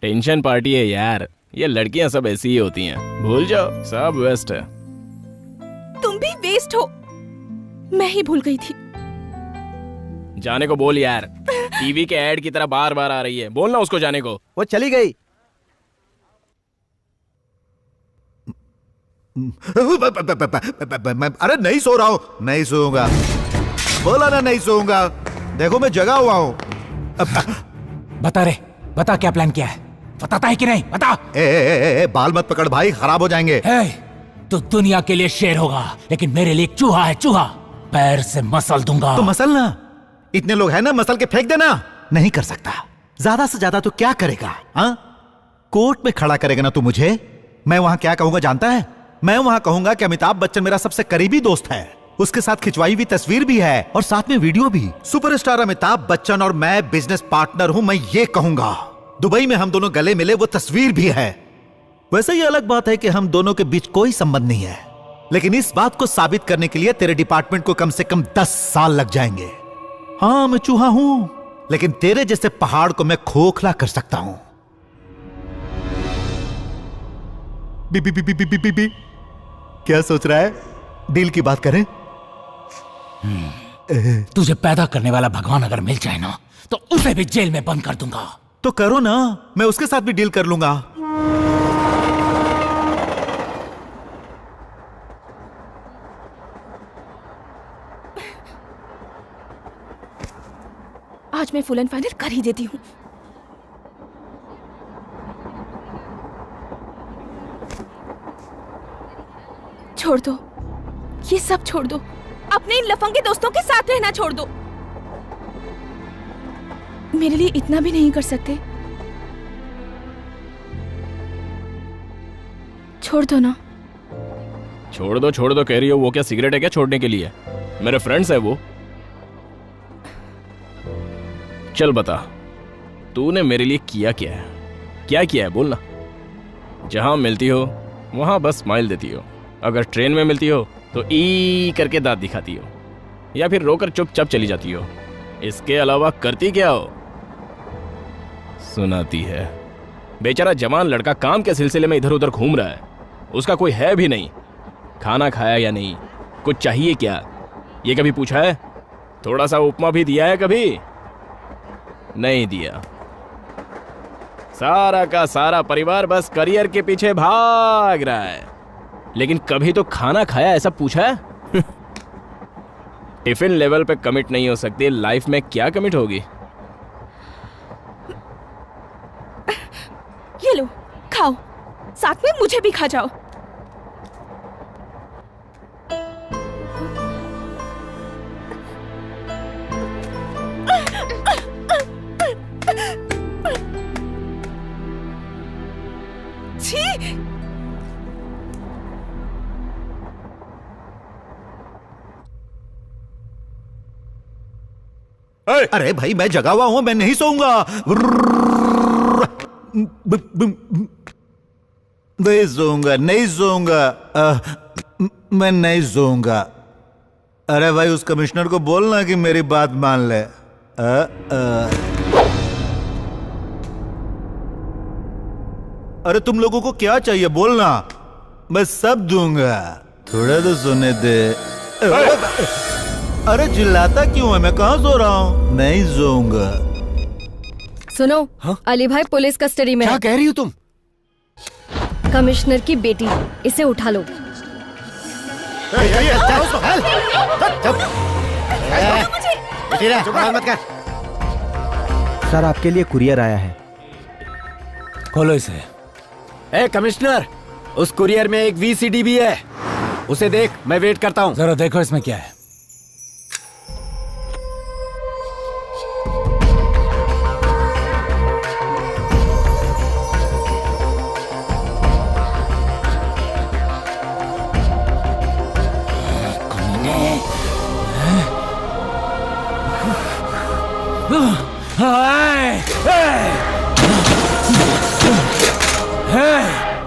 टेंशन पार्टी है यार, ये लड़कियां सब ऐसी ही होती हैं। भूल जाओ, सब वेस्ट है। तुम भी वेस्ट हो। मैं ही भूल गई थी। जाने को बोल यार, टीवी के ऐड की तरह बार बार आ रही है। बोलना उसको जाने को। वो चली गई। अरे नहीं सो रहा हूं, नहीं सोऊंगा। बोला ना नहीं सोऊंगा। देखो मैं जगा हुआ हूं। बता रे, बता क्या प्लान किया है? बताता है कि नहीं? बता। ए, बाल मत पकड़ भाई, खराब हो जाएंगे। तो दुनिया के लिए शेर होगा, लेकिन मेरे लिए चूहा है, चूहा। पैर से मसल दूंगा। तो मसल ना, इतने लोग हैं ना, मसल के फेंक देना। नहीं कर सकता। ज्यादा से ज्यादा तो क्या करेगा? हाँ, कोर्ट में खड़ा करेगा ना तू मुझे। मैं वहां क्या कहूंगा जानता है? मैं वहां कहूंगा कि अमिताभ बच्चन मेरा सबसे करीबी दोस्त है, उसके साथ खिंचवाई हुई तस्वीर भी है और साथ में वीडियो भी। सुपरस्टार अमिताभ बच्चन और मैं बिजनेस पार्टनर हूं, मैं ये कहूंगा। दुबई में हम दोनों गले मिले, वो तस्वीर भी है। वैसे ये अलग बात है कि हम दोनों के बीच कोई संबंध नहीं है, लेकिन इस बात को साबित करने के लिए तेरे डिपार्टमेंट को कम से कम 10 साल लग जाएंगे। हाँ, मैं चूहा हूं, लेकिन तेरे जैसे पहाड़ को मैं खोखला कर सकता हूं। बी बी बी बी बी बी बी। क्या सोच रहा है? डील की बात करें? तुझे पैदा करने वाला भगवान अगर मिल जाए ना, तो उसे भी जेल में बंद कर दूंगा। तो करो ना, मैं उसके साथ भी डील कर लूंगा। आज मैं फुल एंड फाइनल कर ही देती हूँ। छोड़ दो, ये सब छोड़ दो। अपने इन लफंगे दोस्तों के साथ रहना छोड़ दो। मेरे लिए इतना भी नहीं कर सकते? छोड़ दो ना। छोड़ दो कह रही हो। वो क्या सिगरेट है क्या छोड़ने के लिए? मेरे फ्रेंड्स है वो। चल बता, तूने मेरे लिए किया क्या है? क्या किया है बोलना। जहां मिलती हो वहां बस स्माइल देती हो, अगर ट्रेन में मिलती हो तो ई करके दांत दिखाती हो, या फिर रोकर चुपचाप चली जाती हो। इसके अलावा करती क्या हो? सुनाती है। बेचारा जवान लड़का काम के सिलसिले में इधर उधर घूम रहा है, उसका कोई है भी नहीं। खाना खाया या नहीं, कुछ चाहिए क्या, ये कभी पूछा है? थोड़ा सा उपमा भी दिया है कभी? नहीं दिया। सारा का सारा परिवार बस करियर के पीछे भाग रहा है, लेकिन कभी तो खाना खाया ऐसा पूछा है? टिफिन लेवल पे कमिट नहीं हो सकती, लाइफ में क्या कमिट होगी? ये लो, खाओ, साथ में मुझे भी खा जाओ। छी! अरे भाई मैं जगा हुआ हूं, मैं नहीं सोऊंगा। नहीं सोऊंगा, नहीं सोऊंगा, मैं नहीं सोऊंगा। अरे भाई उस कमिश्नर को बोलना कि मेरी बात मान ले। अरे तुम लोगों को क्या चाहिए बोलना, मैं सब दूंगा। थोड़ा तो सुने दे। अरे चिल्लाता क्यों है, मैं कहाँ सो रहा हूँ? नहीं सोऊंगा। सुनो, अली भाई पुलिस कस्टडी में। क्या कह रही हो तुम? कमिश्नर की बेटी, इसे उठा लो। सर आपके लिए कुरियर आया है। खोलो इसे। ए कमिश्नर, उस कुरियर में एक वीसीडी भी है, उसे देख, मैं वेट करता हूँ। जरा देखो इसमें क्या है।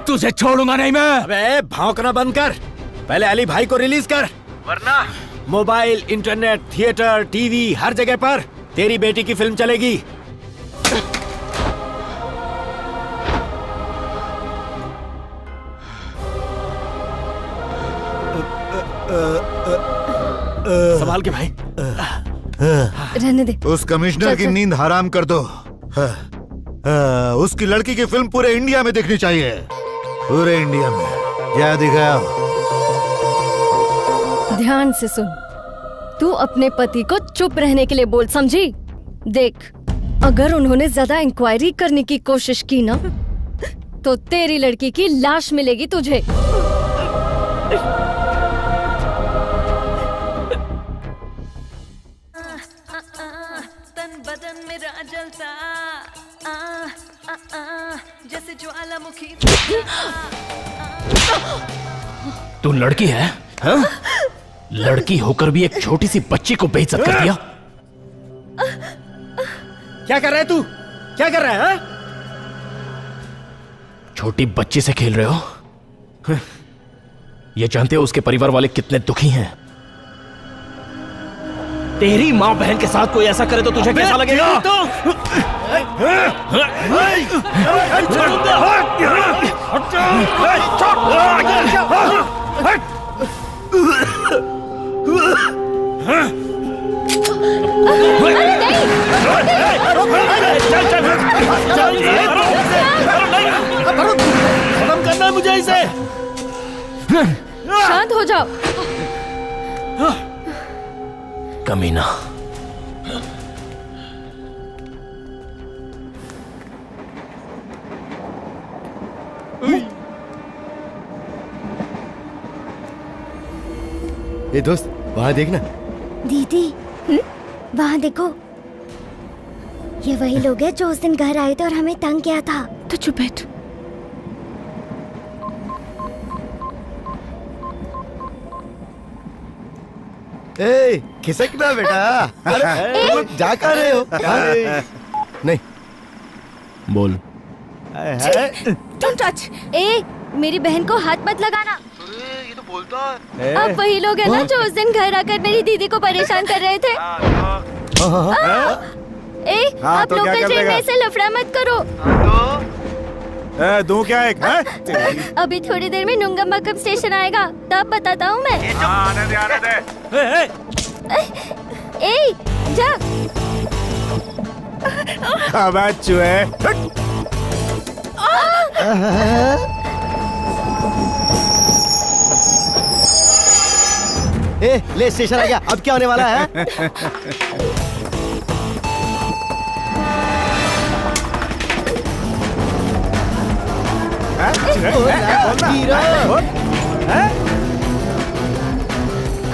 तुझे छोड़ूंगा नहीं मैं। अबे भौंकना बंद कर, पहले अली भाई को रिलीज कर, वरना मोबाइल, इंटरनेट, थिएटर, टीवी हर जगह पर तेरी बेटी की फिल्म चलेगी। संभाल के भाई। रहने दे। उस कमिश्नर की नींद हराम कर दो। उसकी लड़की की फिल्म पूरे इंडिया में दिखनी चाहिए, पूरे इंडिया में। क्या दिखाओ। ध्यान से सुन, तू अपने पति को चुप रहने के लिए बोल, समझी? देख, अगर उन्होंने ज्यादा इंक्वायरी करने की कोशिश की ना, तो तेरी लड़की की लाश मिलेगी तुझे। जैसे ज्वालामुखी। तू लड़की है, हाँ? लड़की होकर भी एक छोटी सी बच्ची को बेइज्जत कर दिया। क्या कर रहा है तू? क्या कर रहा है? छोटी बच्ची से खेल रहे हो? ये जानते हो उसके परिवार वाले कितने दुखी हैं? तेरी माँ बहन के साथ कोई ऐसा करे तो तुझे कैसा लगेगा? खत्म करना है मुझे इसे। शांत हो जाओ। कमीना। ये दोस्त वहां देखना। दीदी, वहां देखो, ये वही लोग हैं जो उस दिन घर आए थे और हमें तंग किया था। तो चुप बैठ। ए, खिसकना बेटा। अरे जा कर रहे हो? नहीं बोल। Don't touch। ए, मेरी बहन को हाथ मत लगाना। ये तो बोलता है। अब वही लोग हैं ना जो उस दिन घर आकर मेरी दीदी को परेशान कर रहे थे। आप तो लोकल ट्रेन में ऐसे लफड़ा मत करो। दूं क्या एक? अभी थोड़ी देर में नुंगम्बाकम स्टेशन आएगा, तब बताता हूँ मैं। आने दे। ए, जा। अब चूहे। ए, ले स्टेशन आ गया, अब क्या होने वाला है?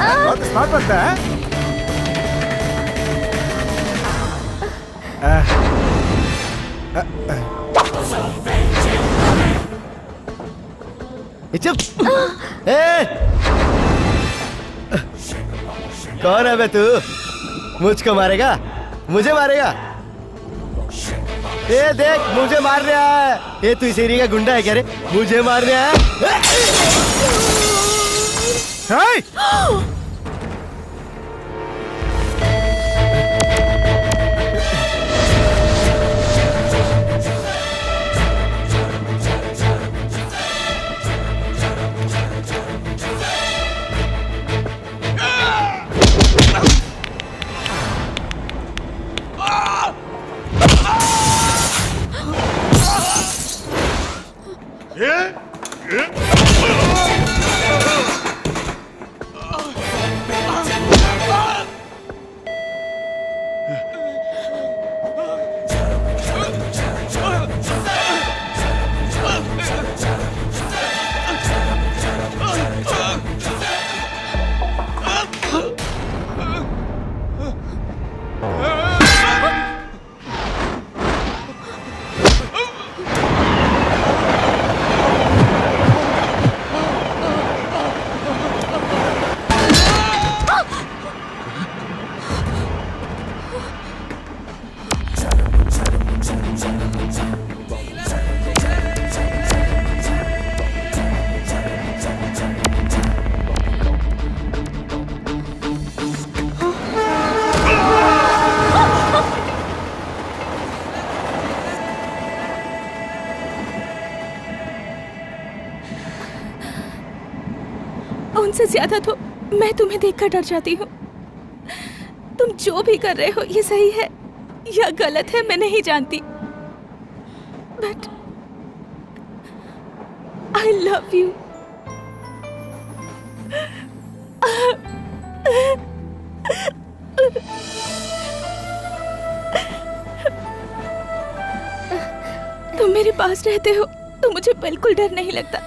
बहुत स्मार्ट बनता है। चुप। कौन है बे तू? मुझको मारेगा? मुझे मारेगा? ये देख मुझे मार रहा है। ये तू इस एरिया का गुंडा है क्या रे? मुझे मार रहा है। उनसे ज्यादा तो मैं तुम्हें देखकर डर जाती हूँ। तुम जो भी कर रहे हो ये सही है या गलत है मैं नहीं जानती, बट आई लव यू। तुम मेरे पास रहते हो तो मुझे बिल्कुल डर नहीं लगता।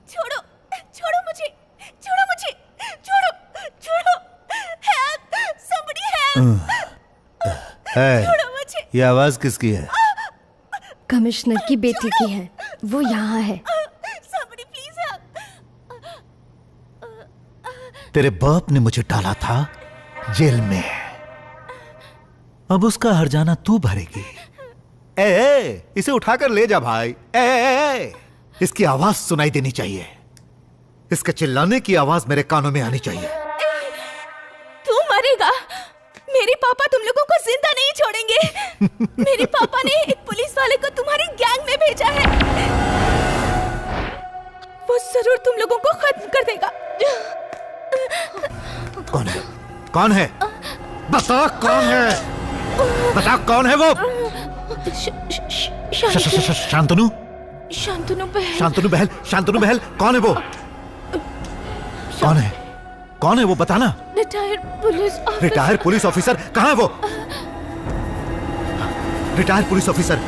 छोड़ो छोड़ो मुझे, छोड़ो मुझे, छोड़ो छोड़ो, हेल्प, somebody help, छोड़ो मुझे। ये आवाज किसकी है? कमिश्नर की बेटी की है, वो यहाँ है। somebody please help। तेरे बाप ने मुझे डाला था जेल में, अब उसका हर्जाना तू भरेगी। इसे उठाकर ले जा भाई। इसकी आवाज सुनाई देनी चाहिए, इसके चिल्लाने की आवाज मेरे कानों में आनी चाहिए। तू मरेगा, मेरे पापा तुम लोगों को जिंदा नहीं छोड़ेंगे। मेरे पापा ने एक पुलिस वाले को तुम्हारी गैंग में भेजा है, वो जरूर तुम लोगों को खत्म कर देगा। कौन है? कौन है? बता कौन है? बता कौन है वो? शांतनु? शांतनु बहल। शांतनु बहल? शांतनु बहल कौन है वो? कौन है? कौन है वो बताना। Retired police officer. Retired police officer? कहाँ है वो? Retired police officer?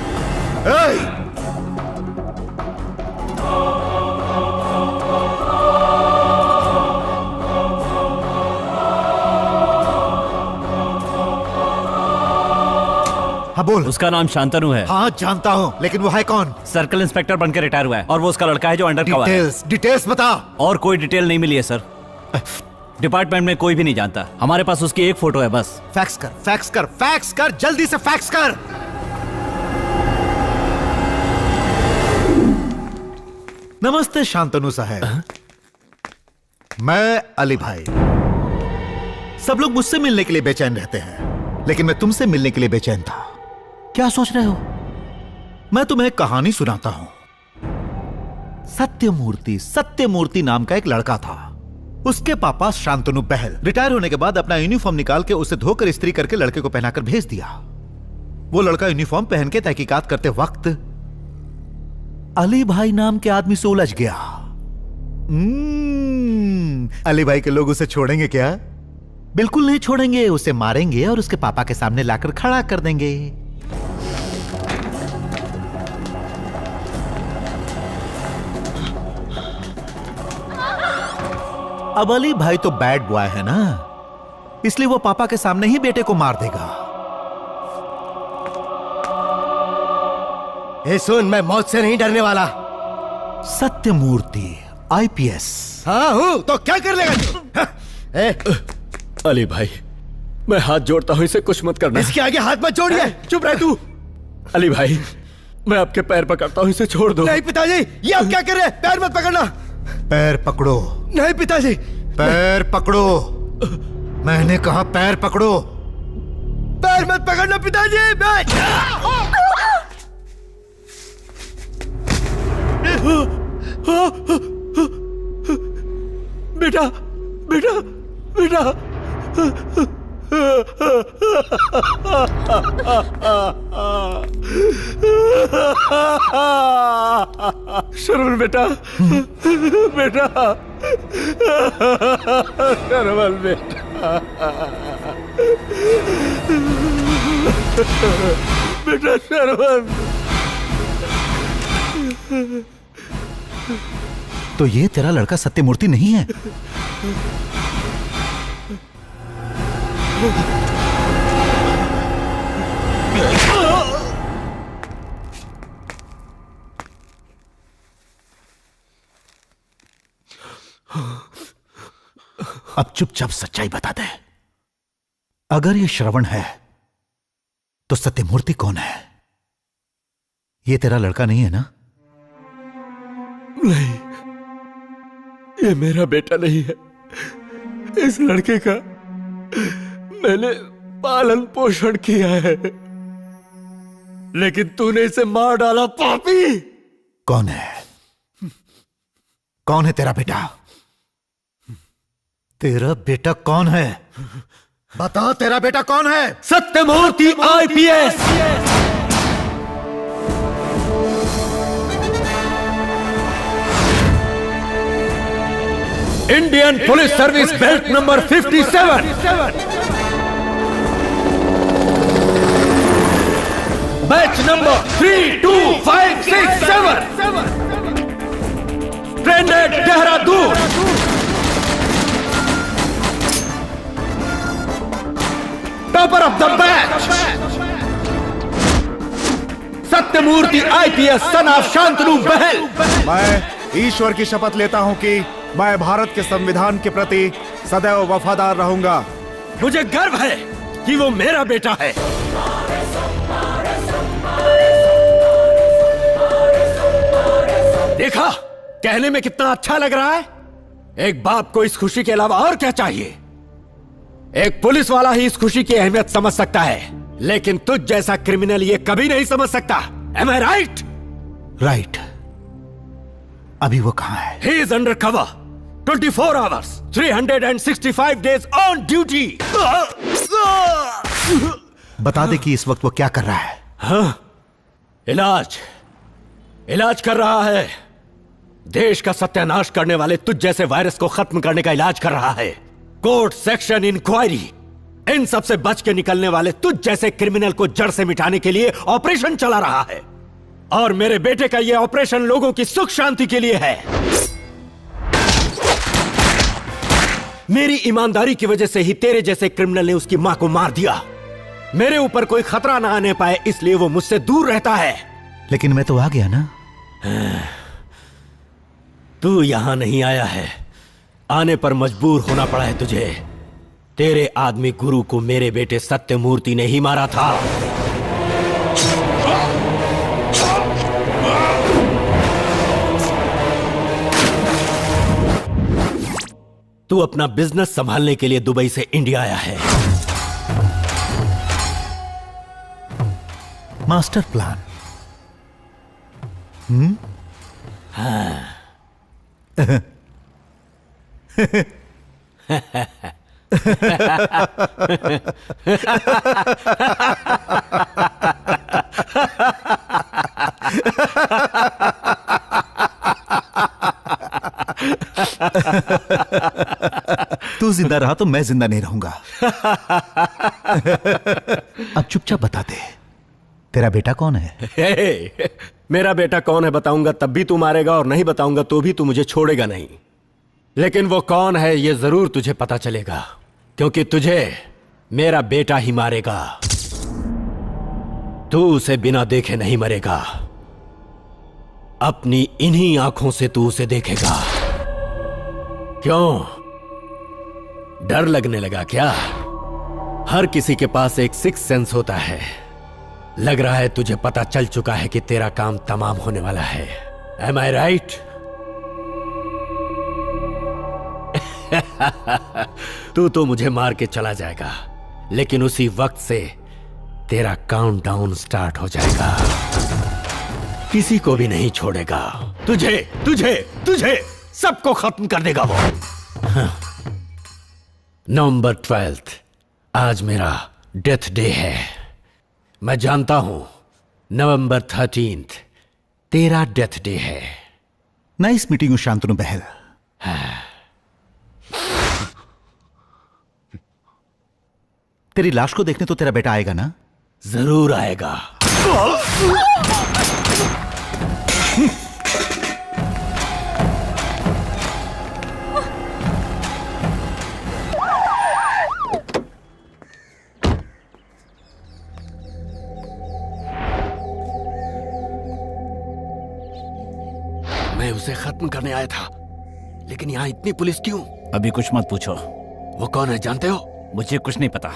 हाँ बोल। उसका नाम शांतनु है। हाँ जानता हूँ, लेकिन वो है कौन? सर्कल इंस्पेक्टर बनकर रिटायर हुआ है और वो उसका लड़का है जो अंडर कवर है। डिटेल्स बता। और कोई डिटेल नहीं मिली है सर, डिपार्टमेंट में कोई भी नहीं जानता। हमारे पास उसकी एक फोटो है बस। फैक्स कर, फैक्स कर, फैक्स कर, जल्दी से फैक्स कर। नमस्ते शांतनु साहब, मैं अली भाई। सब लोग मुझसे मिलने के लिए बेचैन रहते हैं, लेकिन मैं तुमसे मिलने के लिए बेचैन था। क्या सोच रहे हो? मैं तुम्हें एक कहानी सुनाता हूं। सत्यमूर्ति नाम का एक लड़का था। उसके पापा शांतनु बहल रिटायर होने के बाद अपना यूनिफॉर्म निकाल के उसे धोकर इस्त्री करके लड़के को पहनाकर भेज दिया। वो लड़का यूनिफॉर्म पहन के तहकीकात करते वक्त अली भाई नाम के आदमी से उलझ गया। अली भाई के लोग उसे छोड़ेंगे क्या? बिल्कुल नहीं छोड़ेंगे, उसे मारेंगे और उसके पापा के सामने लाकर खड़ा कर देंगे। अब अली भाई तो बैड बॉय है ना, इसलिए वो पापा के सामने ही बेटे को मार देगा। सुन, मैं मौत से नहीं डरने वाला। सत्यमूर्ति आईपीएस। हाँ हूं, तो क्या कर लेगा तू? अली भाई, मैं हाथ जोड़ता हूं, इसे कुछ मत करना। इसके आगे हाथ मत जोड़िए। चुप रह तू। अली भाई, मैं आपके पैर पकड़ता हूं, इसे छोड़ दो। नहीं पिताजी, ये आप क्या कर रहे हैं? पैर मत पकड़ना। पैर पकड़ो। नहीं पिताजी। पैर पकड़ो। मैंने कहा पैर पकड़ो। पैर मत पकड़ना पिताजी। बेटा, बेटा, बेटा। शर्मन बेटा, बेटा, शर्मन बेटा, बेटा शर्मन। तो ये तेरा लड़का सत्यमूर्ति नहीं है? अब चुपचाप सच्चाई बता दे। अगर ये श्रवण है तो सत्यमूर्ति कौन है? ये तेरा लड़का नहीं है ना? नहीं, ये मेरा बेटा नहीं है। इस लड़के का मैंने पालन पोषण किया है, लेकिन तूने इसे मार डाला, पापी। कौन है? कौन है तेरा बेटा? तेरा बेटा कौन है? बता, तेरा बेटा कौन है? Satyamurti IPS. Indian police service belt number 57, batch number 32567, trained Dehradun. Topper of the batch Satyamurti IPS, son of Shantanu Bahl. मैं ईश्वर की शपथ लेता हूं कि मैं भारत के संविधान के प्रति सदैव वफादार रहूंगा। मुझे गर्व है कि वो मेरा बेटा है। देखा, कहने में कितना अच्छा लग रहा है। एक बाप को इस खुशी के अलावा और क्या चाहिए? एक पुलिस वाला ही इस खुशी की अहमियत समझ सकता है, लेकिन तुझ जैसा क्रिमिनल ये कभी नहीं समझ सकता। Am I right? राइट। अभी वो कहां है? He is under cover, 24 hours, 365 days on duty. बता दे कि इस वक्त वो क्या कर रहा है? हाँ, इलाज कर रहा है। देश का सत्यानाश करने वाले तुझ जैसे वायरस को खत्म करने का इलाज कर रहा है। कोर्ट, सेक्शन, इंक्वायरी, इन सब से बच के निकलने वाले तुझ जैसे क्रिमिनल को जड़ से मिटाने के लिए ऑपरेशन चला रहा है। और मेरे बेटे का यह ऑपरेशन लोगों की सुख शांति के लिए है। मेरी ईमानदारी की वजह से ही तेरे जैसे क्रिमिनल ने उसकी मां को मार दिया। मेरे ऊपर कोई खतरा ना आने पाए, इसलिए वो मुझसे दूर रहता है। लेकिन मैं तो आ गया ना। तू यहां नहीं आया है, आने पर मजबूर होना पड़ा है तुझे। तेरे आदमी गुरु को मेरे बेटे सत्यमूर्ति ने ही मारा था। तू अपना बिजनेस संभालने के लिए दुबई से इंडिया आया है। Master plan. हाँ। तू जिंदा रहा तो मैं जिंदा नहीं रहूंगा। अब चुपचाप बता दे, तेरा बेटा कौन है? हे, मेरा बेटा कौन है बताऊंगा तब भी तू मारेगा, और नहीं बताऊंगा तो भी तू मुझे छोड़ेगा नहीं। लेकिन वो कौन है ये जरूर तुझे पता चलेगा, क्योंकि तुझे मेरा बेटा ही मारेगा। तू उसे बिना देखे नहीं मरेगा, अपनी इन्हीं आंखों से तू उसे देखेगा। क्यों, डर लगने लगा क्या? हर किसी के पास एक सिक्स सेंस होता है। लग रहा है तुझे पता चल चुका है कि तेरा काम तमाम होने वाला है। Am I right? तू तो मुझे मार के चला जाएगा, लेकिन उसी वक्त से तेरा काउंटडाउन स्टार्ट हो जाएगा। किसी को भी नहीं छोड़ेगा। तुझे तुझे तुझे सबको खत्म कर देगा वो। नवंबर 12 आज मेरा डेथ डे है। मैं जानता हूं नवंबर 13 तेरा डेथ डे है। नाइस मीटिंग यू शांतनु बहल। तेरी लाश को देखने तो तेरा बेटा आएगा ना? जरूर आएगा। मैं उसे खत्म करने आया था, लेकिन यहां इतनी पुलिस क्यों? अभी कुछ मत पूछो। वो कौन है जानते हो? मुझे कुछ नहीं पता।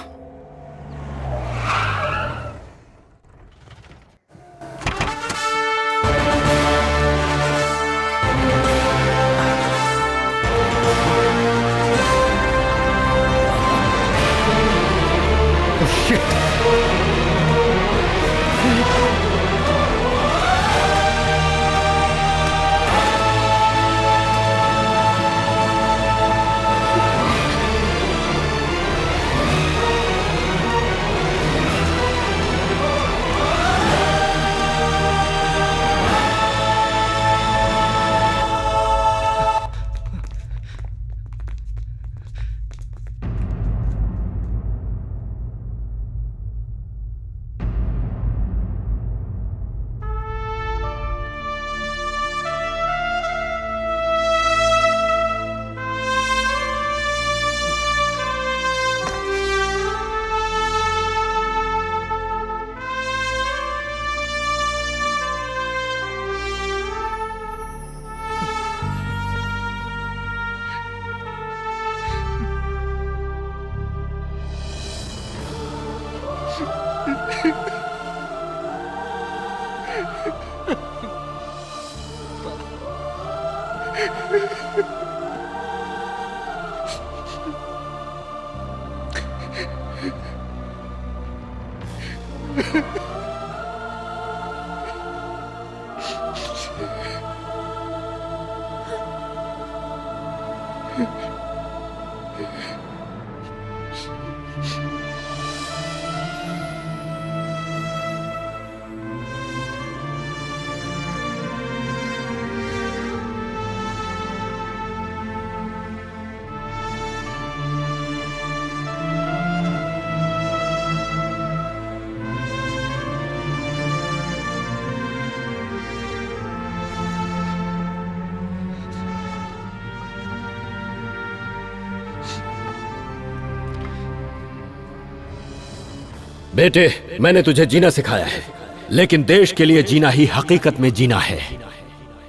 बेटे, मैंने तुझे जीना सिखाया है, लेकिन देश के लिए जीना ही हकीकत में जीना है।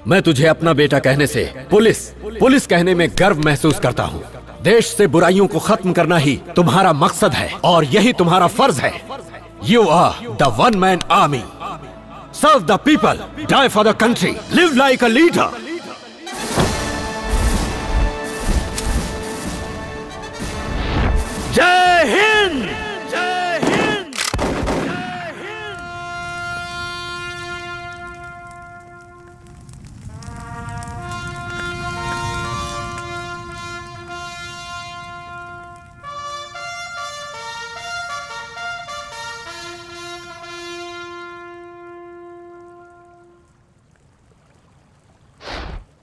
मैं तुझे अपना बेटा कहने से पुलिस कहने में गर्व महसूस करता हूँ। देश से बुराइयों को खत्म करना ही तुम्हारा मकसद है और यही तुम्हारा फर्ज है। You are the one man army. Serve the people, die for the country, live like a leader. जय हिंद।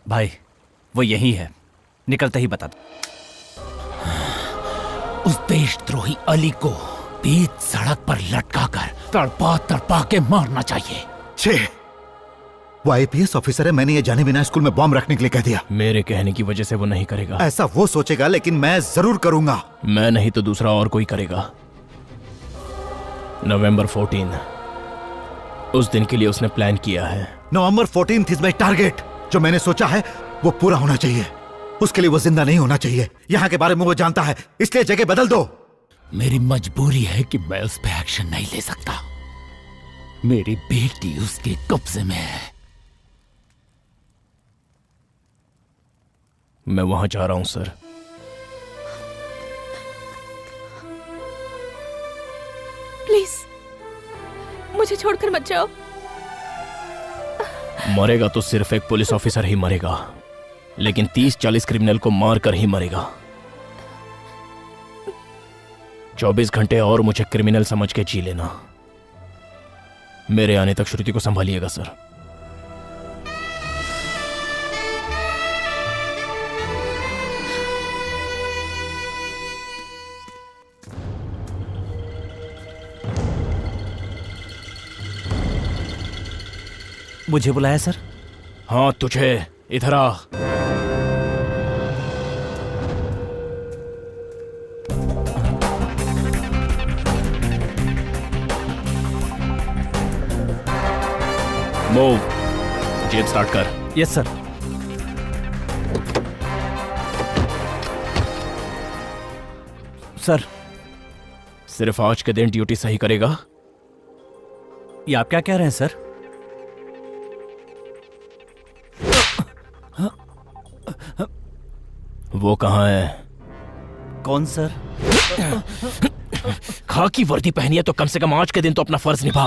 भाई, वो यही है। निकलते ही बता दो। उस देशद्रोही अली को बीच सड़क पर लटकाकर तड़पा तड़पा के मारना चाहिए। छे, वो आईपीएस ऑफिसर है, मैंने ये जाने बिना स्कूल में बॉम्ब रखने के लिए कह दिया। मेरे कहने की वजह से वो नहीं करेगा। ऐसा वो सोचेगा, लेकिन मैं जरूर करूंगा। मैं नहीं तो दूसरा और कोई करेगा। नवंबर 14 उस दिन के लिए उसने प्लान किया है। नवंबर 14 इज माय टारगेट। जो मैंने सोचा है वो पूरा होना चाहिए। उसके लिए वो जिंदा नहीं होना चाहिए। यहाँ के बारे में वो जानता है, इसलिए जगह बदल दो। मेरी मजबूरी है कि मैं उस पे एक्शन नहीं ले सकता। मेरी बेटी उसके कब्जे में है। मैं वहां जा रहा हूं सर। प्लीज मुझे छोड़कर मत जाओ। मरेगा तो सिर्फ एक पुलिस ऑफिसर ही मरेगा, लेकिन 30-40 क्रिमिनल को मारकर ही मरेगा। 24 घंटे और मुझे क्रिमिनल समझ के जी लेना। मेरे आने तक श्रुति को संभालिएगा सर। मुझे बुलाया सर? हाँ तुझे। इधर आ। मूव। जेब स्टार्ट कर। Yes sir. सर सिर्फ आज के दिन ड्यूटी सही करेगा। ये आप क्या कह रहे हैं सर? वो कहाँ है? कौन सर? खाकी वर्दी पहनी है तो कम से कम आज के दिन तो अपना फर्ज निभा।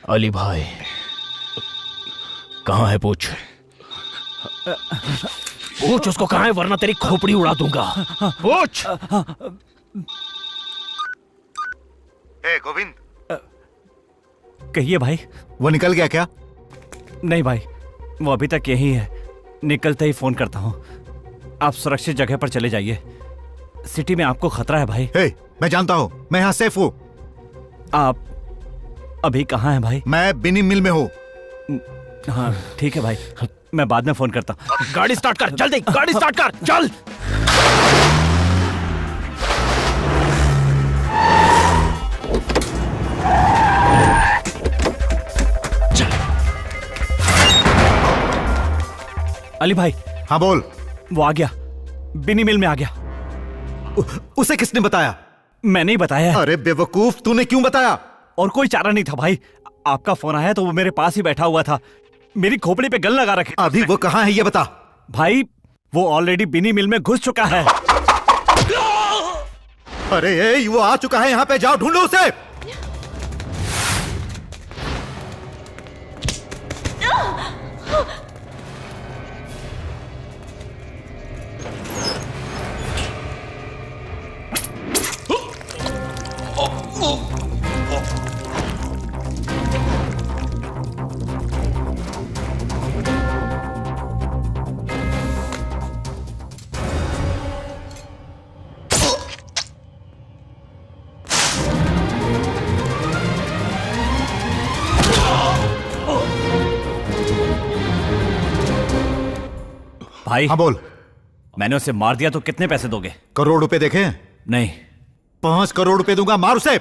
अली भाई कहाँ है? पूछ पूछ उसको कहाँ है, वरना तेरी खोपड़ी उड़ा दूंगा। पूछ। गोविंद, कहिए भाई। वो निकल गया क्या? नहीं भाई, वो अभी तक यही है। निकलते ही फोन करता हूँ। आप सुरक्षित जगह पर चले जाइए। सिटी में आपको खतरा है भाई। मैं जानता हूँ, मैं यहाँ सेफ हूँ। आप अभी कहाँ हैं भाई? मैं बिनी मिल में हूँ। हाँ ठीक है भाई, मैं बाद में फोन करता हूँ। गाड़ी स्टार्ट कर, जल्दी गाड़ी स्टार्ट कर, चल। अली भाई। हाँ बोल। वो आ गया, बिनी मिल में आ गया। उसे किसने बताया? मैंने ही बताया। अरे बेवकूफ, तूने क्यों बताया? और कोई चारा नहीं था भाई। आपका फोन आया तो वो मेरे पास ही बैठा हुआ था। मेरी खोपड़ी पे गन लगा रखे। अभी वो कहाँ है ये बता। भाई वो ऑलरेडी बिनी मिल में घुस चुका है। अरे वो आ चुका है यहाँ पे, जाओ ढूंढो उसे। भाई। हाँ बोल। मैंने उसे मार दिया तो कितने पैसे दोगे? करोड़ रुपए देखे? नहीं। 5 करोड़ रुपए दूंगा, मार उसे।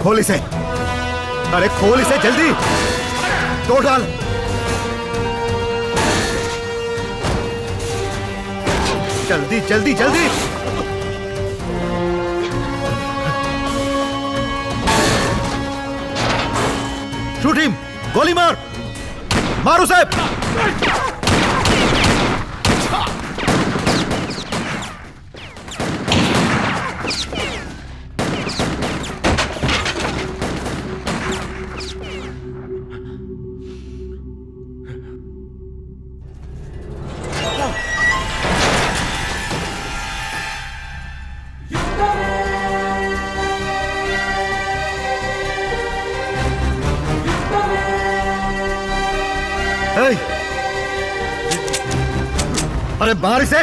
खोल इसे, अरे खोल इसे जल्दी, तोड़ डाल। जल्दी जल्दी जल्दी। शूट हिम, गोली मार, मार उसे। अरे मार इसे।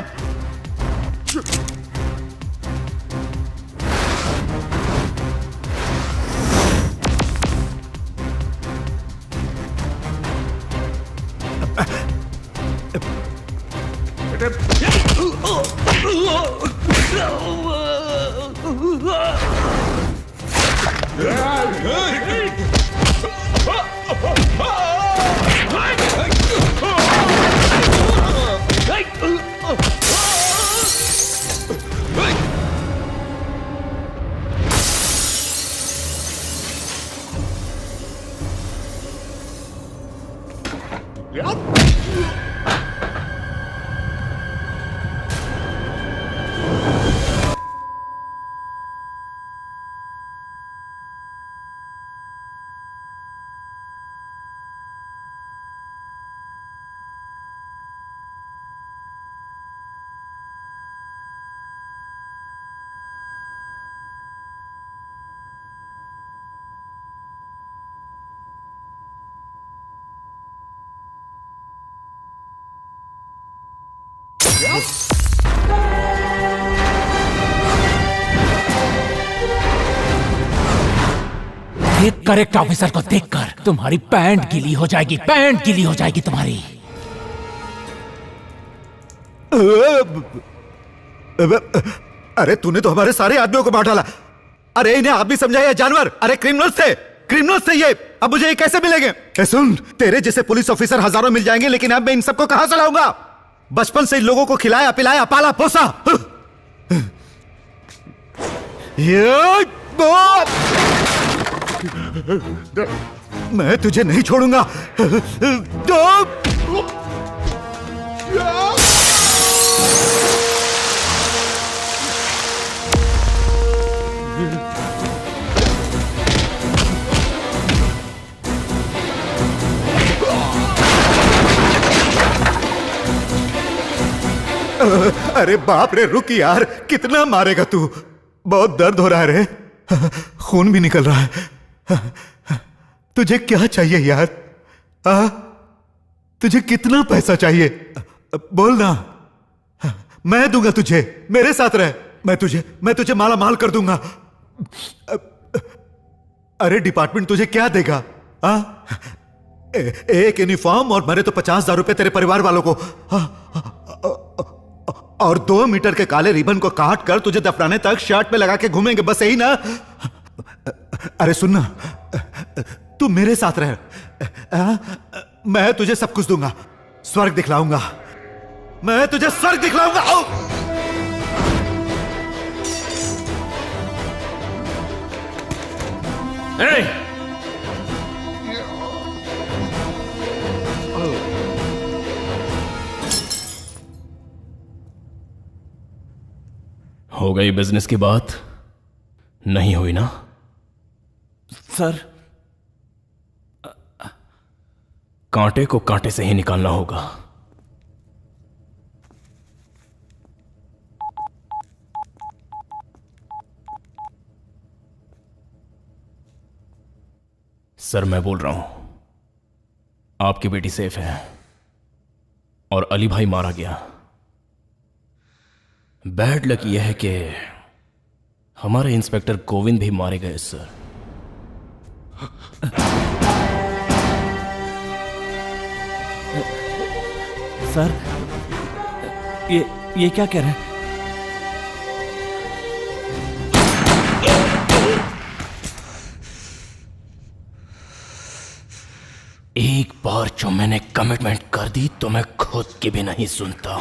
एक करेक्ट ऑफिसर को देखकर तुम्हारी पैंट गीली हो जाएगी, पैंट गीली हो जाएगी तुम्हारी। अरे तूने तो हमारे सारे आदमियों को मार डाला। अरे इन्हें आदमी समझा या जानवर? अरे क्रिमिनल्स थे, क्रिमिनल्स थे ये। अब मुझे ये कैसे मिलेंगे? सुन, तेरे जैसे पुलिस ऑफिसर हजारों मिल जाएंगे, लेकिन अब मैं इन सबको कहां से लाऊंगा? बचपन से इन लोगों को खिलाया पिलाया पाला पोसा। मैं तुझे नहीं छोड़ूंगा। अरे बाप रे, रुक यार, कितना मारेगा तू? बहुत दर्द हो रहा है रे, खून भी निकल रहा है। तुझे क्या चाहिए यार? तुझे कितना पैसा चाहिए? बोल ना, मैं दूंगा तुझे। मेरे साथ रह, मैं तुझे माला माल कर दूंगा। अरे डिपार्टमेंट तुझे क्या देगा? एक यूनिफॉर्म और मरे तो 50,000 रुपए तेरे परिवार वालों को, और 2 मीटर के काले रिबन को काट कर तुझे दफनाने तक शर्ट पे लगा के घूमेंगे, बस यही ना? अरे सुनना, तू मेरे साथ रह, मैं तुझे सब कुछ दूंगा, स्वर्ग दिखलाऊंगा, मैं तुझे स्वर्ग दिखलाऊंगा। हो गई बिजनेस की बात? नहीं हुई ना? सर, कांटे को कांटे से ही निकालना होगा। सर मैं बोल रहा हूं, आपकी बेटी सेफ है और अली भाई मारा गया। बैड लक यह है कि हमारे इंस्पेक्टर गोविंद भी मारे गए सर। सर, ये क्या कह रहे हैं? एक बार जो मैंने कमिटमेंट कर दी तो मैं खुद की भी नहीं सुनता।